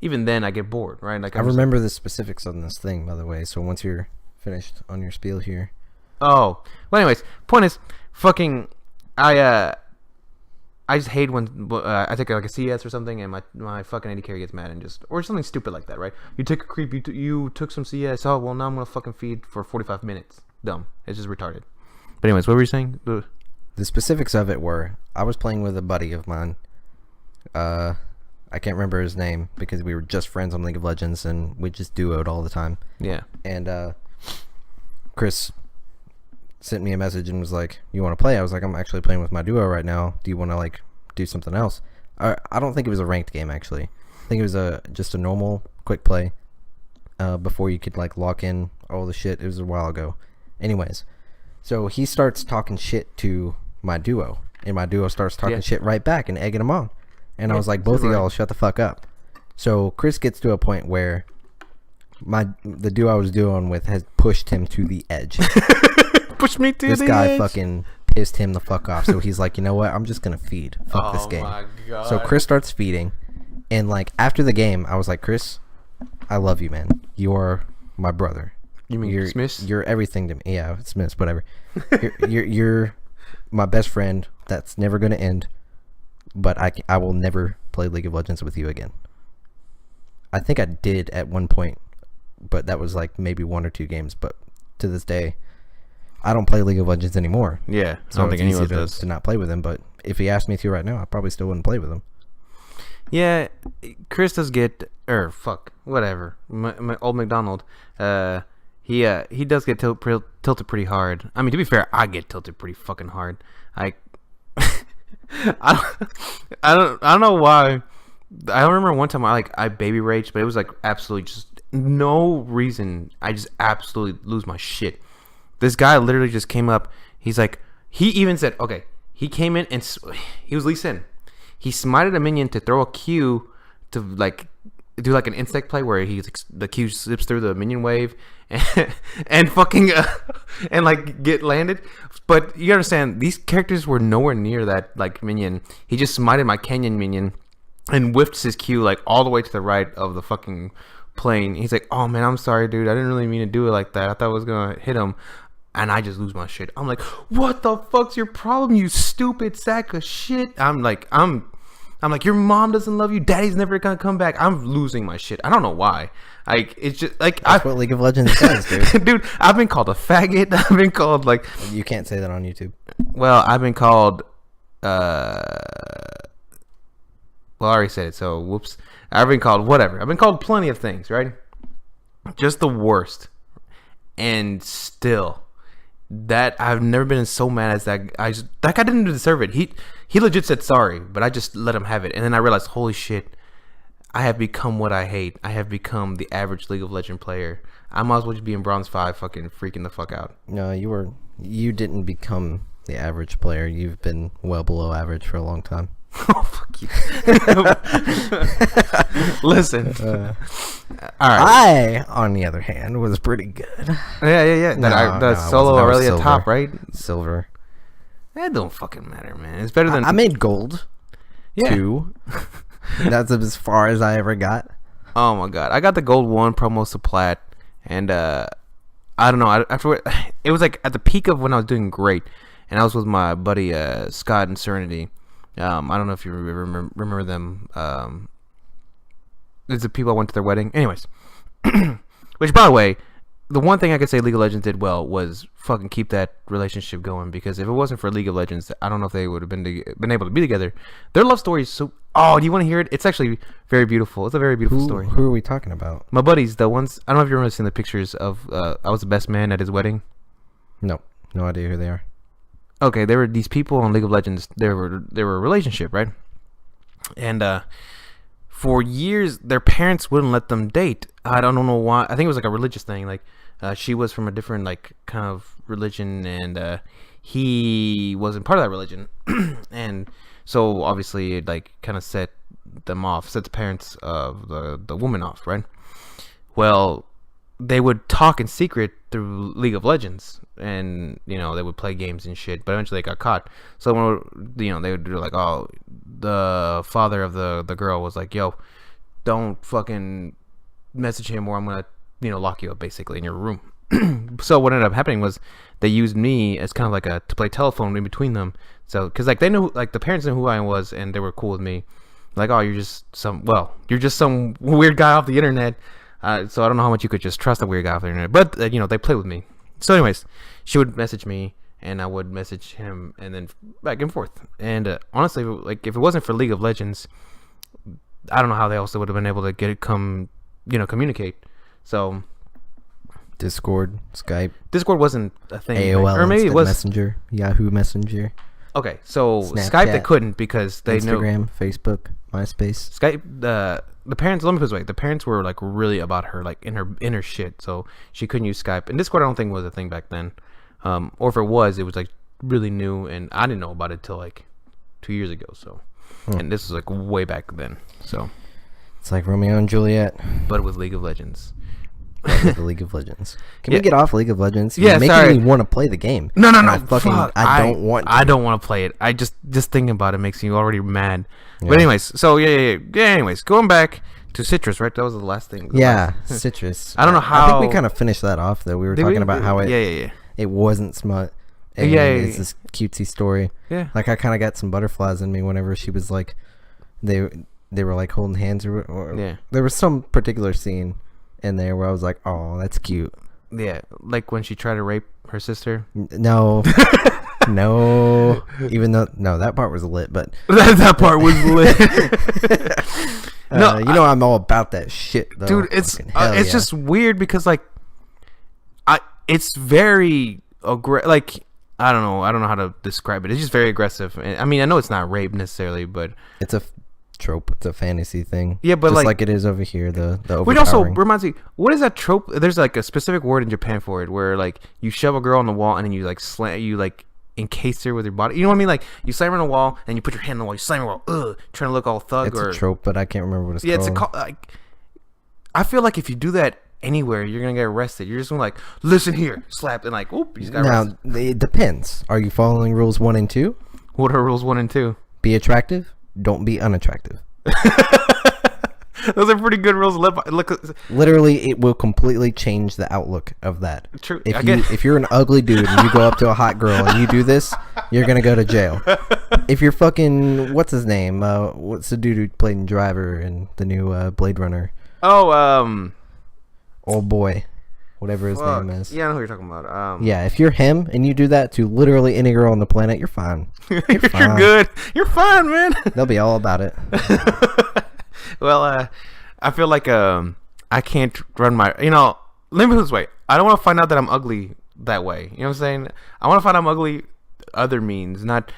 even then I get bored, right? Like I remember the specifics on this thing, by the way. So once you're finished on your spiel here. Oh, well, anyways, point is, fucking, I just hate when I take like a CS or something and my fucking AD carry gets mad and just or something stupid like that, right? You took a creep, you took some CS. Oh well, now I'm gonna fucking feed for 45 minutes. Dumb. It's just retarded. But anyways, what were you saying? The specifics of it were I was playing with a buddy of mine. I can't remember his name because we were just friends on League of Legends and we just duoed all the time. Yeah. And Chris sent me a message and was like, you want to play? I was like, I'm actually playing with my duo right now. Do you want to like do something else? I don't think it was a ranked game actually. I think it was just a normal quick play before you could like lock in all the shit. It was a while ago. Anyways, so he starts talking shit to my duo and my duo starts talking shit right back and egging him on. And I was like, both of y'all shut the fuck up. So Chris gets to a point where the duo I was duoing with has pushed him to the edge. Push me to this the guy edge. Fucking pissed him the fuck off. So he's like, you know what? I'm just gonna feed. Fuck this game. My God. So Chris starts feeding, and like after the game, I was like, Chris, I love you, man. You are my brother. You mean Smiths? You're everything to me. Yeah, Smiths, whatever. you're my best friend. That's never gonna end. But I will never play League of Legends with you again. I think I did at one point, but that was like maybe 1 or 2 games. But to this day, I don't play League of Legends anymore. Yeah, so I don't think anyone does to not play with him. But if he asked me to right now, I probably still wouldn't play with him. Yeah, Chris does get whatever. My old McDonald. He does get tilted pretty hard. I mean, to be fair, I get tilted pretty fucking hard. I don't know why. I remember one time I baby raged, but it was like absolutely just no reason. I just absolutely lose my shit. This guy literally just came up. He's like, he even said, okay, he came in and he was Lee Sin. He smited a minion to throw a Q to like do like an insect play where the Q slips through the minion wave and fucking and like get landed. But you understand, these characters were nowhere near that like minion. He just smited my Canyon minion and whiffed his Q like all the way to the right of the fucking plane. He's like, oh man, I'm sorry, dude. I didn't really mean to do it like that. I thought I was gonna hit him. And I just lose my shit. I'm like, what the fuck's your problem, you stupid sack of shit? I'm like, your mom doesn't love you. Daddy's never gonna come back. I'm losing my shit. I don't know why. Like, it's just like that's what League of Legends does, dude. Dude, I've been called a faggot. I've been called like. You can't say that on YouTube. Well, I've been called. Well, I already said it. So whoops. I've been called whatever. I've been called plenty of things, right? Just the worst. And still, that I've never been so mad as that. That guy didn't deserve it. He legit said sorry, but I just let him have it. And then I realized, holy shit, I have become what I hate. I have become the average League of Legends player. I might as well just be in Bronze 5 fucking freaking the fuck out. No, you didn't become the average player. You've been well below average for a long time. Oh, fuck you. Listen. All right. I, on the other hand, was pretty good. Yeah. The solo I was already at silver. top, right? Silver. That don't fucking matter, man. It's better than... I made gold. Yeah. 2. That's as far as I ever got. Oh, my God. I got the gold 1 promos to plat. And, I don't know. After it was like at the peak of when I was doing great. And I was with my buddy, Scott and Serenity. I don't know if you remember them. It's the people I went to their wedding. Anyways. Which, by the way, the one thing I could say League of Legends did well was fucking keep that relationship going, because if it wasn't for League of Legends, I don't know if they would have been able to be together. Their love story is so... Oh, do you want to hear it? It's actually very beautiful. It's a very beautiful story. Who are we talking about? My buddies, the ones... I don't know if you've ever seen the pictures of... I was the best man at his wedding. No idea who they are. Okay, there were these people on League of Legends. They were a relationship, right? And for years, their parents wouldn't let them date. I don't know why. I think it was like a religious thing. Like she was from a different like kind of religion, and he wasn't part of that religion. And so obviously, it like kind of set the parents of the woman off, right? Well, they would talk in secret through League of Legends, and they would play games and shit, but eventually they got caught. So when they would do like, oh, the father of the girl was like, yo, don't fucking message him or I'm gonna lock you up basically in your room. So what ended up happening was they used me as kind of like to play telephone in between them. So because like they knew, like the parents knew who I was and they were cool with me. Like, oh, you're just some weird guy off the internet. So I don't know how much you could just trust a weird guy off the internet, but they play with me. So anyways, she would message me and I would message him, and then back and forth. And honestly, like if it wasn't for League of Legends, I don't know how they also would have been able to communicate. So Discord, Skype. Discord wasn't a thing, AOL, or maybe it was Messenger, Yahoo Messenger. Okay, so Snapchat, Skype they couldn't because they Instagram, Facebook, MySpace. Skype. The parents, let me put it this way, the parents were like really about her, like in her shit, so she couldn't use Skype. And Discord I don't think was a thing back then, or if it was like really new, and I didn't know about it till like 2 years ago. So, and this was like way back then. So it's like Romeo and Juliet, but with League of Legends. The League of Legends. Can we get off League of Legends? You're making me want to play the game. No. I don't want to. I don't want to play it. I just thinking about it makes me already mad. Yeah. But anyways, so yeah. Anyways, going back to Citrus, right? That was the last thing. Citrus. I don't know how. I think we kind of finished that off though. We were talking about how it it wasn't smut. And it's this cutesy story. Yeah. Like I kind of got some butterflies in me whenever she was like, they were like holding hands or there was some particular scene in there where I was like, oh, that's cute. Yeah, like when she tried to rape her sister. No. No, even though that part was lit, but that part was lit. No, I'm all about that shit, though. Dude. It's just weird because like, it's very like I don't know how to describe it. It's just very aggressive. I mean, I know it's not rape necessarily, but it's a trope. It's a fantasy thing. Yeah, but just like it is over here. The which also reminds me, what is that trope? There's like a specific word in Japan for it, where like you shove a girl on the wall and then you like encase her with your body. You know what I mean? Like you slam her on the wall and you put your hand on the wall. You slam her on the wall, trying to look all thug. It's a trope, but I can't remember what it's called. Yeah, I feel like if you do that anywhere, you're gonna get arrested. You're just gonna like, listen here, slap, and like, whoop, you just got arrested. Now it depends. Are you following rules 1 and 2? What are rules 1 and 2? Be attractive. Don't be unattractive. Those are pretty good rules. Literally, it will completely change the outlook of that. True. If you're an ugly dude and you go up to a hot girl and you do this, you're gonna go to jail. If you're fucking what's his name? What's the dude who played in Driver and the new Blade Runner? Oh, old boy, whatever his name is. Yeah, I know who you're talking about. Yeah, if you're him and you do that to literally any girl on the planet, you're fine. You're good. You're fine, man. They'll be all about it. Well, I feel like I can't run my. Let me put it this way. I don't want to find out that I'm ugly that way. You know what I'm saying? I want to find out I'm ugly other means, not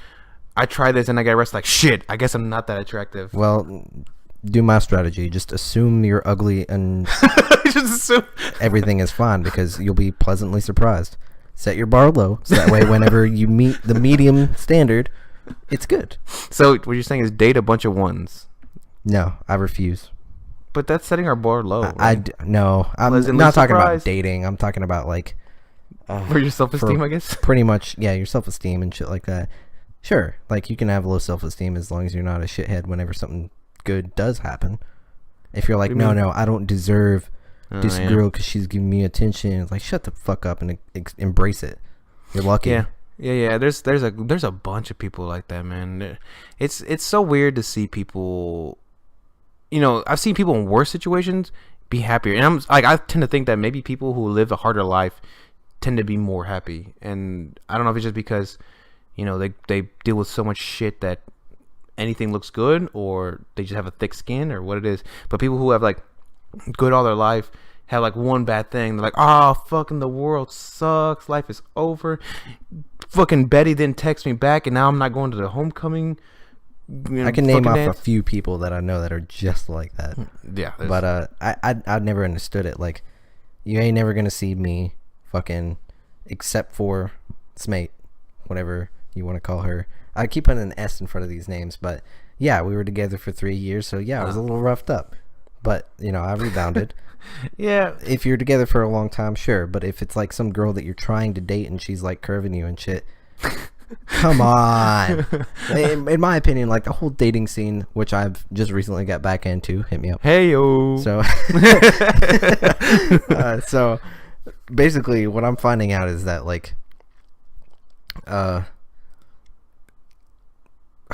I try this and I get arrested. Like shit. I guess I'm not that attractive. Well, do my strategy. Just assume you're ugly and Just assume. everything is fine, because you'll be pleasantly surprised. Set your bar low, so that way whenever you meet the medium standard, it's good. So what you're saying is date a bunch of ones. No, I refuse. But that's setting our bar low. No, I'm Pleasantly not talking about surprised. dating. I'm talking about like For your self-esteem, I guess. pretty much, yeah, your self-esteem and shit like that. Sure, like you can have low self-esteem as long as you're not a shithead whenever something good does happen. If you're like, no, I don't deserve this girl because she's giving me attention. It's like, shut the fuck up and embrace it. You're lucky. Yeah. There's a bunch of people like that, man. It's so weird to see people. You know, I've seen people in worse situations be happier, and I tend to think that maybe people who live a harder life tend to be more happy. And I don't know if it's just because, you know, they deal with so much shit that anything looks good, or they just have a thick skin, or what it is. But people who have like good all their life have like one bad thing, they're like, oh, fucking the world sucks, life is over, fucking Betty didn't text me back, and now I'm not going to the homecoming. You know, I can name off dance. a few people that I know that are just like that. Yeah, But I never understood it. Like, you ain't never gonna see me fucking, except for Smate, whatever you want to call her. I keep putting an S in front of these names, but yeah, we were together for 3 years, so yeah, I was a little roughed up. But, you know, I rebounded. Yeah. If you're together for a long time, sure. But if it's like some girl that you're trying to date and she's like curving you and shit, come on. In my opinion, like the whole dating scene, which I've just recently got back into, hit me up. Hey yo. So, so basically, what I'm finding out is that like,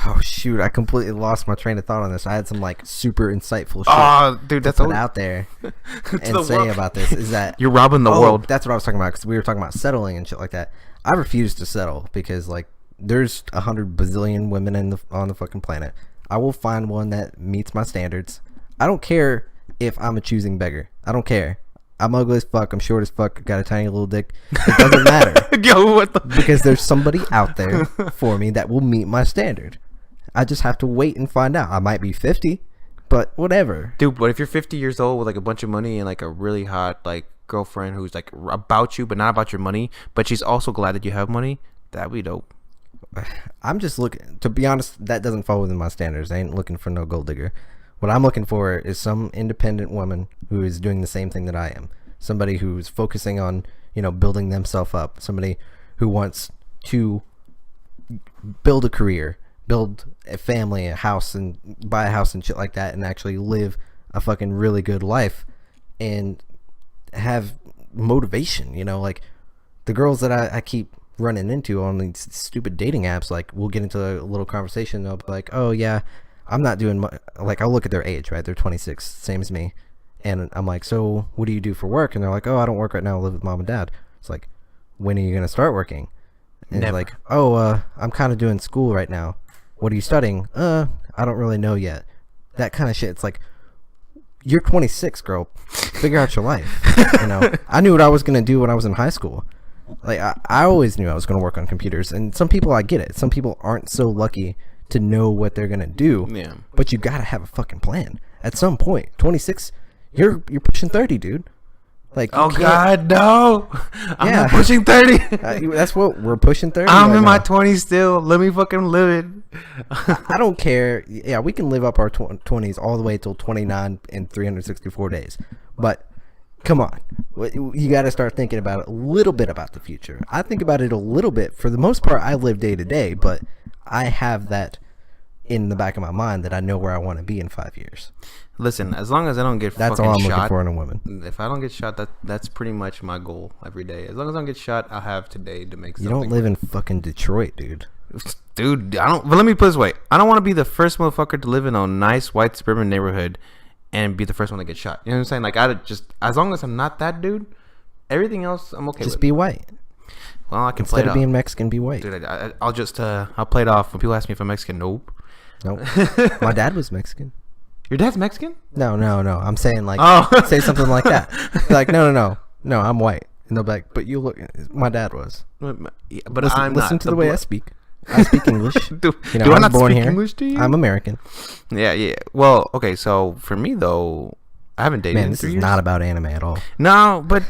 oh shoot, I completely lost my train of thought on this. I had some like super insightful shit. Oh, dude, that's put out there and say about this is that you're robbing the world. That's what I was talking about, because we were talking about settling and shit like that. I refuse to settle because like there's 100 bazillion women on the fucking planet. I will find one that meets my standards. I don't care if I'm a choosing beggar. I don't care. I'm ugly as fuck. I'm short as fuck. Got a tiny little dick. It doesn't matter. Yo, what the? Because there's somebody out there for me that will meet my standard. I just have to wait and find out. I might be 50, but whatever. Dude, what if you're 50 years old with like a bunch of money and like a really hot like girlfriend who's like about you but not about your money, but she's also glad that you have money? That'd be dope. I'm just looking, to be honest, that doesn't fall within my standards. I ain't looking for no gold digger. What I'm looking for is some independent woman who is doing the same thing that I am. Somebody who's focusing on, you know, building themselves up. Somebody who wants to build a career, build a family, a house, and buy a house and shit like that, and actually live a fucking really good life and have motivation. You know, like the girls that I keep running into on these stupid dating apps, like we'll get into a little conversation. They'll be like, oh yeah, I'm not doing like, I'll look at their age, right? They're 26, same as me. And I'm like, so what do you do for work? And they're like, oh, I don't work right now. I live with mom and dad. It's like, when are you going to start working? And it's like, oh, I'm kind of doing school right now. What are you studying? I don't really know yet. That kind of shit. It's like, you're 26, girl. Figure out your life. You know, I knew what I was going to do when I was in high school. Like, I always knew I was going to work on computers. And some people, I get it. Some people aren't so lucky to know what they're going to do. Yeah. But you got to have a fucking plan. At some point, 26, you're pushing 30, dude. Like, oh God, no! I'm not pushing 30. That's what we're pushing 30. I'm in my 20s still. Let me fucking live it. I don't care. Yeah, we can live up our 20s all the way till 29 in 364 days. But come on, you got to start thinking about it a little bit about the future. I think about it a little bit. For the most part, I live day to day, but I have that in the back of my mind that I know where I want to be in 5 years. Listen, as long as I don't get that's fucking all I'm shot, looking for in a woman. If I don't get shot, that's pretty much my goal every day. As long as I don't get shot, I'll have today to make something. You don't live in fucking Detroit, dude. Dude, I don't. But let me put it this way: I don't want to be the first motherfucker to live in a nice white suburban neighborhood and be the first one to get shot. You know what I'm saying? Like, I just, as long as I'm not that dude, everything else I'm okay with. Just be white. Well, I can play it off. Instead of being Mexican, be white. Dude, I'll just I'll play it off when people ask me if I'm Mexican. Nope. My dad was Mexican. Your dad's Mexican? No. I'm saying like, say something like that. Like, no, I'm white. And they'll be like, but you look. My dad was. But listen, I'm not. Listen to the way I speak. I speak English. do You know, do I was not born speak here. English to you? I'm American. Yeah. Well, okay. So for me though, I haven't dated Man, in this 3 is years. not about anime at all. No, but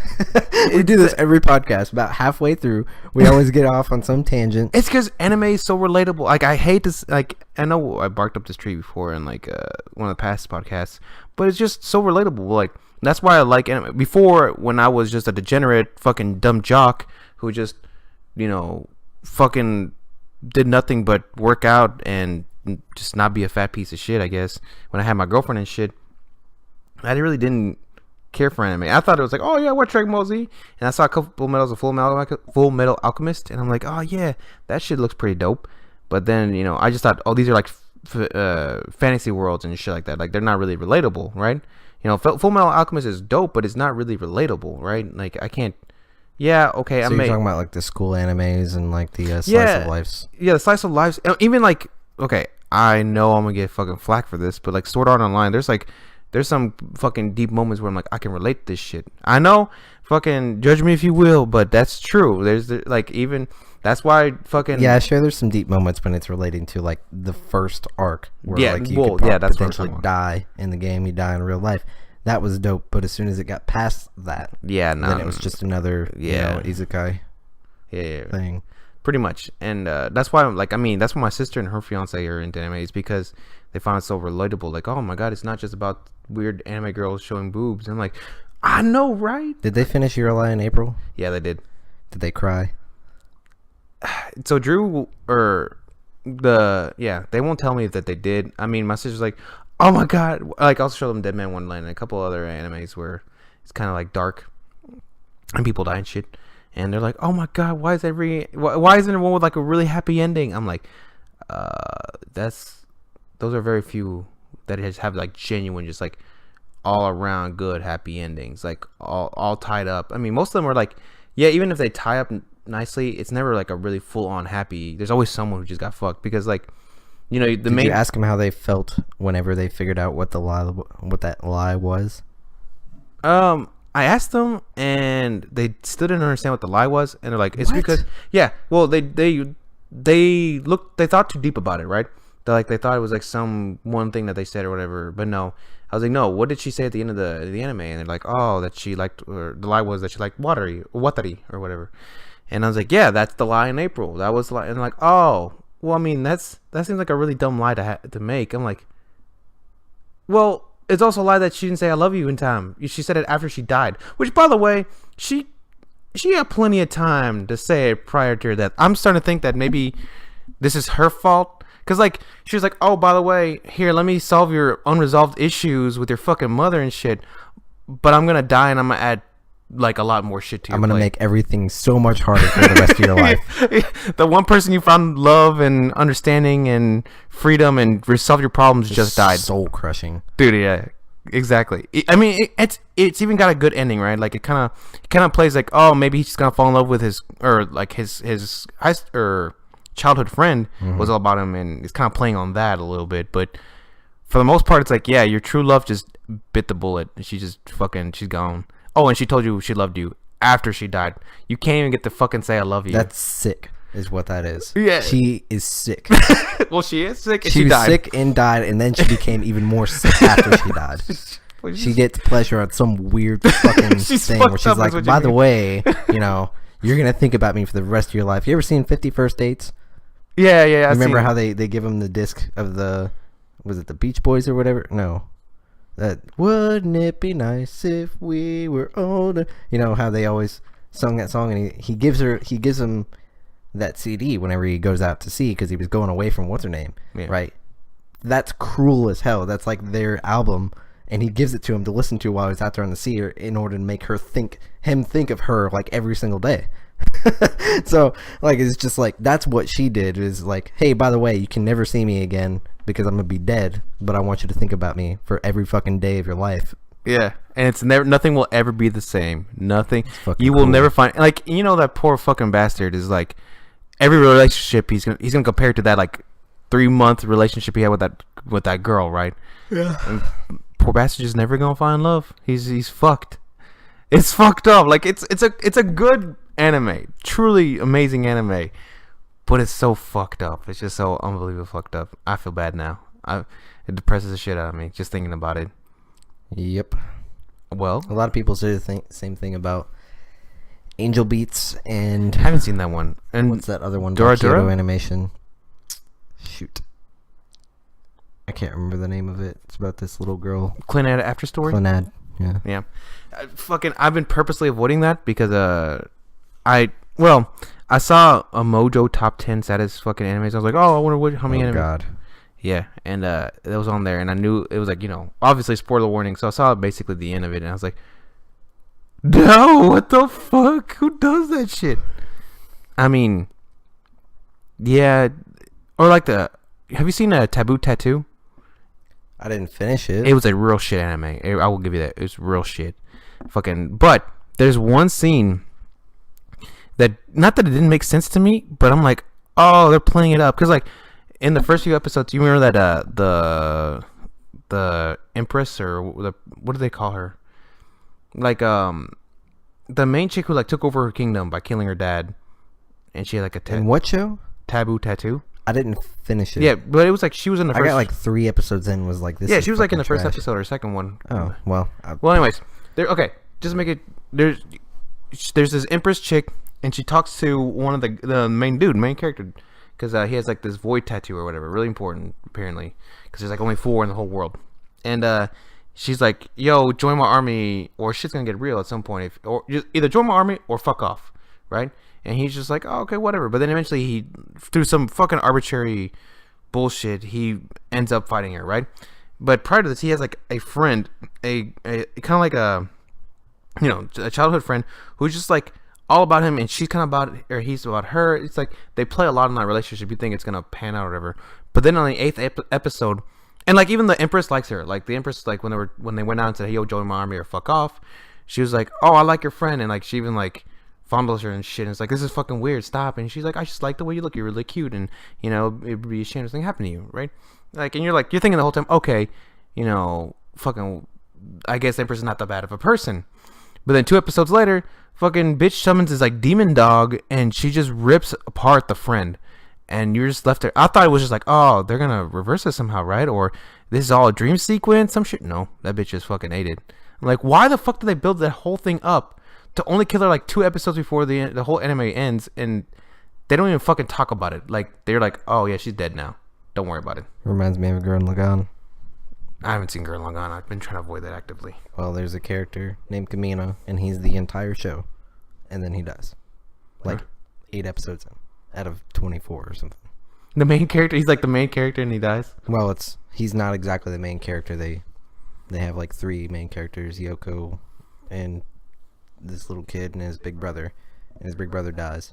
We do this every podcast. About halfway through, we always get off on some tangent. it's because anime is so relatable. Like I hate this. Like I know I barked up this tree before in like one of the past podcasts, but it's just so relatable. Like that's why I like anime. Before, when I was just a degenerate fucking dumb jock who just fucking did nothing but work out and just not be a fat piece of shit. I guess when I had my girlfriend and shit, I really didn't care for anime. I thought it was like, oh yeah, what Dragon Ball Z, and I saw a couple medals of Full Metal Alchemist, and I'm like, oh yeah, that shit looks pretty dope. But then I just thought, oh, these are like fantasy worlds and shit like that. Like they're not really relatable, right? Full Metal Alchemist is dope, but it's not really relatable, right? Like I can't. Yeah, okay. So you're talking about like the school animes and like the slice of lives. Yeah, the slice of lives. Even like, okay, I know I'm gonna get fucking flack for this, but like Sword Art Online, there's some fucking deep moments where I'm like, I can relate to this shit. I know, fucking judge me if you will, but that's true. There's like even that's why fucking Sure. There's some deep moments when it's relating to like the first arc where like you could that's potentially die in the game, you die in real life. That was dope, but as soon as it got past that, then it was just another isekai thing. Pretty much. And that's why that's why my sister and her fiance are into anime, is because they find it so relatable. Like, oh my god, it's not just about weird anime girls showing boobs. And I'm like, I know, right? Did they finish Your Lie in April? Yeah, they did. Did they cry? So Drew they won't tell me that they did. I mean, my sister's like, oh my god, like I'll show them Dead Man Wonderland and a couple other animes where it's kind of like dark and people die and shit, and they're like, oh my god, why isn't there one with like a really happy ending? I'm like, those are very few that have like genuine, just like all around good happy endings, like all tied up. I mean, most of them are like, yeah, even if they tie up nicely, it's never like a really full on happy. There's always someone who just got fucked, because like did you ask them how they felt whenever they figured out what that lie was? I asked them, and they still didn't understand what the lie was, and they're like, it's because well, they thought too deep about it, right? They thought it was like some one thing that they said or whatever, but no. I was like, no, what did she say at the end of the anime? And they're like, oh, that she liked, or the lie was that she liked watari or whatever. And I was like, yeah, that's the lie in April. That was the lie. And like, oh, well, I mean, that seems like a really dumb lie to make. I'm like, well, it's also a lie that she didn't say I love you in time. She said it after she died, which, by the way, she had plenty of time to say it prior to her death. I'm starting to think that maybe this is her fault. Because, like, she was like, oh, by the way, here, let me solve your unresolved issues with your fucking mother and shit. But I'm going to die, and I'm going to add, like, a lot more shit to your I'm going to make everything so much harder for the rest of your life. The one person you found love and understanding and freedom and resolve your problems just died. Soul crushing. Dude, yeah. Exactly. I mean, it's even got a good ending, right? Like, it kind of plays like, oh, maybe he's going to fall in love with his childhood friend was all about him, and it's kind of playing on that a little bit. But for the most part, it's like, yeah, your true love just bit the bullet, and she's gone. Oh, and she told you she loved you after she died. You can't even get to fucking say I love you. That's sick, is what that is. Yeah, she is sick. Well, she is sick. And she was died. sick and died, and then she became even more sick after she died. She gets pleasure on some weird fucking thing where she's like, by the way, you're gonna think about me for the rest of your life. You ever seen 50 First Dates? Yeah. Remember how they give him the disc of was it the Beach Boys or whatever? No. That wouldn't it be nice if we were older? You know how they always sung that song, and he gives him that CD whenever he goes out to sea, because he was going away from what's her name, right? That's cruel as hell. That's like their album, and he gives it to him to listen to while he's out there on the sea, in order to make him think of her like every single day. So like, it's just like, that's what she did, is like, hey, by the way, you can never see me again because I'm gonna be dead, but I want you to think about me for every fucking day of your life. Yeah, and it's nothing will ever be the same. Nothing. You will never find, like, that poor fucking bastard is like, every relationship he's gonna compare it to that like 3-month relationship he had with that girl, right? Yeah. And poor bastard just never gonna find love. He's fucked. It's fucked up. Like, it's a good anime, truly amazing anime, but it's so fucked up. It's just so unbelievably fucked up. I feel bad now. It depresses the shit out of me just thinking about it. Yep. Well, A lot of people say the same thing about Angel Beats and I haven't seen that one. And what's that other one? Dora Kyoto Dora? Animation. Shoot. I can't remember the name of it. It's about this little girl. Clannad After Story? Clannad. Yeah. Yeah. I've been purposely avoiding that because I saw a Mojo top 10 saddest fucking animes. I was like, oh, I wonder how many Oh animes. God. Yeah, and it was on there, and I knew it was like, obviously spoiler warning. So I saw basically the end of it, and I was like, no, what the fuck? Who does that shit? I mean, yeah, or like have you seen a Taboo Tattoo? I didn't finish it. It was a real shit anime. I will give you that. It was real shit. But there's one scene that, not that it didn't make sense to me, but I'm like, oh, they're playing it up. Because, like, in the first few episodes, you remember that the Empress, or what do they call her? Like, the main chick who, like, took over her kingdom by killing her dad. And she had, like, In what show? Taboo Tattoo. I didn't finish it. Yeah, but it was like she was in the first. I got like 3 episodes in. Was like this. Yeah, is she was like in the fucking first trash. episode or second one. Oh well. Well, anyways, okay. Just to make it. There's this Empress chick, and she talks to one of the main character, because he has like this void tattoo or whatever, really important apparently, because there's like only 4 in the whole world, and she's like, "Yo, join my army, or shit's gonna get real at some point. Or just either join my army or fuck off, right?" And he's just like, "Oh, okay, whatever." But then eventually, he, through some fucking arbitrary bullshit, he ends up fighting her, right? But prior to this, he has like a friend, a kind of like a childhood friend who's just like all about him, and she's kind of about, or he's about her. It's like they play a lot in that relationship. You think it's gonna pan out or whatever, but then on the 8th episode, and like even the Empress likes her. Like the Empress, like when they went out and said, "Hey, yo, join my army or fuck off," she was like, "Oh, I like your friend," and like she even like fondles her and shit, and it's like, this is fucking weird, stop. And she's like, I just like the way you look, you're really cute, and it would be a shame if something happened to you, right? Like, and you're thinking the whole time, okay, fucking, I guess Empress is not that bad of a person. But then 2 episodes later, fucking bitch summons this like demon dog, and she just rips apart the friend, and you're just left there. I thought it was just like, oh, they're gonna reverse it somehow, right? Or this is all a dream sequence, some shit. No, that bitch just fucking ate it. I'm like, why the fuck did they build that whole thing up to only kill her like 2 episodes before the whole anime ends, and they don't even fucking talk about it? Like, they're like, oh yeah, she's dead now, don't worry about it. Reminds me of Gurren Lagann. I haven't seen Gurren Lagann. I've been trying to avoid that actively. Well, there's a character named Kamino, and he's the entire show, and then he dies, like 8 episodes in, out of 24 or something. The main character, he's like the main character, and he dies. Well, he's not exactly the main character. They have like 3 main characters: Yoko, and this little kid, and his big brother. And his big brother dies,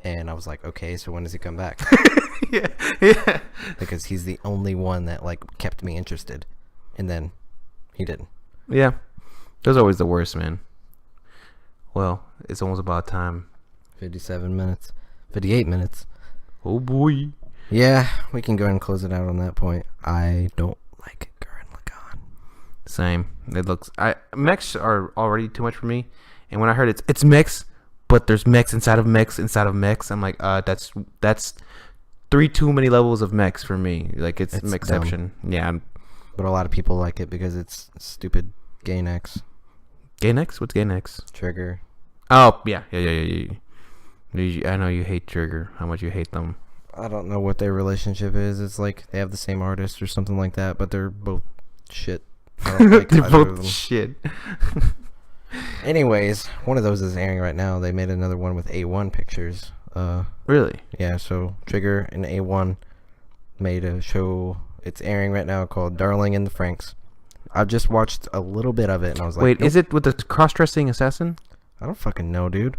and I was like, okay, so when does he come back? yeah. Because he's the only one that like kept me interested, and then he didn't. Yeah, those are always the worst, man. Well, it's almost about time. 57 minutes, 58 minutes. Oh boy. Yeah, we can go ahead and close it out on that point. I don't like Gurren Lagann. Same. It looks. Mechs are already too much for me, and when I heard it's mechs, but there's mechs inside of mechs inside of mechs, I'm like, that's 3 too many levels of mechs for me. Like, it's mechception. Yeah. But a lot of people like it because it's stupid gay necks. Gay necks? What's gay necks? Trigger. Oh yeah. I know you hate Trigger. How much you hate them. I don't know what their relationship is. It's like they have the same artist or something like that, but they're both shit. I don't like They're either of both them. shit. Anyways, one of those is airing right now. They made another one with A1 Pictures. Really? Yeah, so Trigger and A1 made a show. It's airing right now called Darling in the Franxx. I've just watched a little bit of it, and I was like, wait, nope. is it with the cross-dressing assassin? I don't fucking know, dude.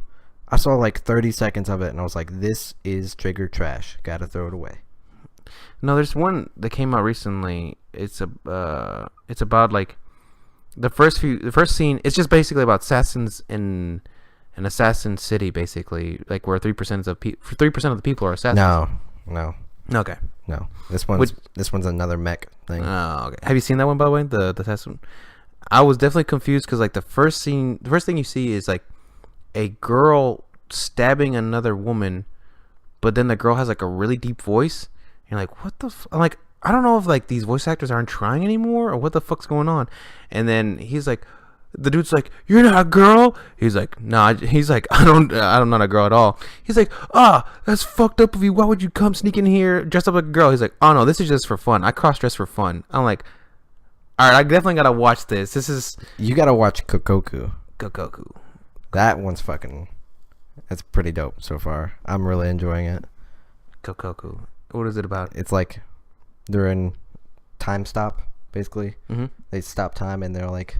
I saw like 30 seconds of it, and I was like, this is Trigger trash. Gotta throw it away. No, there's one that came out recently. It's about like the first scene. It's just basically about assassins in an assassin city, basically, like where 3% of the people are assassins. No. Okay. No. This one's another mech thing. Oh, okay. Have you seen that one, by the way? The assassin. I was definitely confused because like the first thing you see is like a girl stabbing another woman, but then the girl has like a really deep voice. You're like, what the? I'm like, I don't know if like these voice actors aren't trying anymore or what the fuck's going on. And then he's like, the dude's like, you're not a girl. He's like, nah. He's like, I'm not a girl at all. He's like, that's fucked up of you. Why would you come sneak in here dressed up like a girl? He's like, oh no, this is just for fun. I cross dress for fun. I'm like, all right, I definitely gotta watch this. You gotta watch Kokoku. Kokoku. That one's fucking. That's pretty dope so far. I'm really enjoying it. Kokoku. What is it about? It's like they're in time stop, basically. Mm-hmm. They stop time and they're like,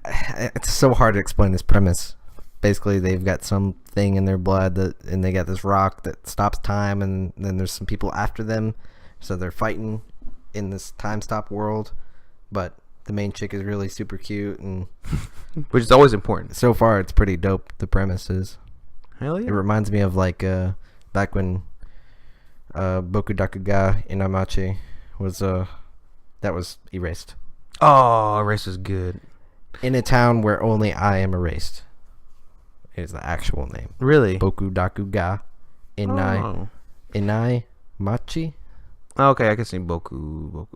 it's so hard to explain this premise. Basically, they've got something in their blood and they got this rock that stops time, and then there's some people after them, so they're fighting in this time stop world. But the main chick is really super cute, and which is always important. So far, it's pretty dope. The premise is. Hell yeah! It reminds me of like back when BrotakuHour Inamachi was that was erased. Oh, erased was good. In a town where only I am erased is the actual name. Really? BrotakuHour Inai Machi. Okay, I can see Boku.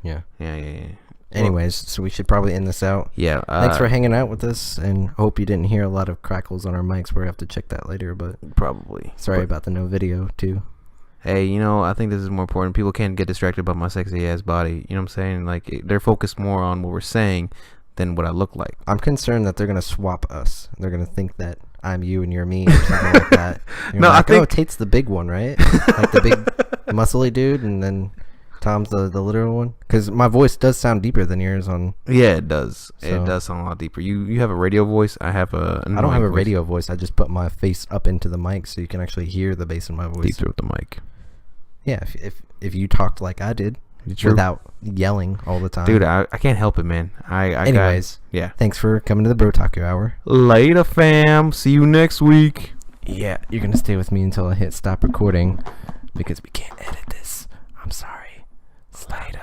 Yeah. Yeah. Anyways, so we should probably end this out. Yeah. Thanks for hanging out with us, and hope you didn't hear a lot of crackles on our mics. We'll have to check that later, but probably. Sorry about the no video too. Hey, I think this is more important. People can't get distracted by my sexy ass body. You know what I'm saying? Like, they're focused more on what we're saying than what I look like. I'm concerned that they're gonna swap us. They're gonna think that I'm you and you're me, or something like that. No, like, I think Tate's the big one, right? Like the big muscly dude, and then Tom's the literal one. Because my voice does sound deeper than yours on. Yeah, it does. So. It does sound a lot deeper. You have a radio voice. I have a. I don't have a radio voice. I just put my face up into the mic so you can actually hear the bass in my voice. Deep throat the mic. Yeah, if you talked like I did, without yelling all the time. Dude, I can't help it, man. Anyways, yeah. Thanks for coming to the Brotaku Hour. Later, fam. See you next week. Yeah, you're going to stay with me until I hit stop recording because we can't edit this. I'm sorry. Later.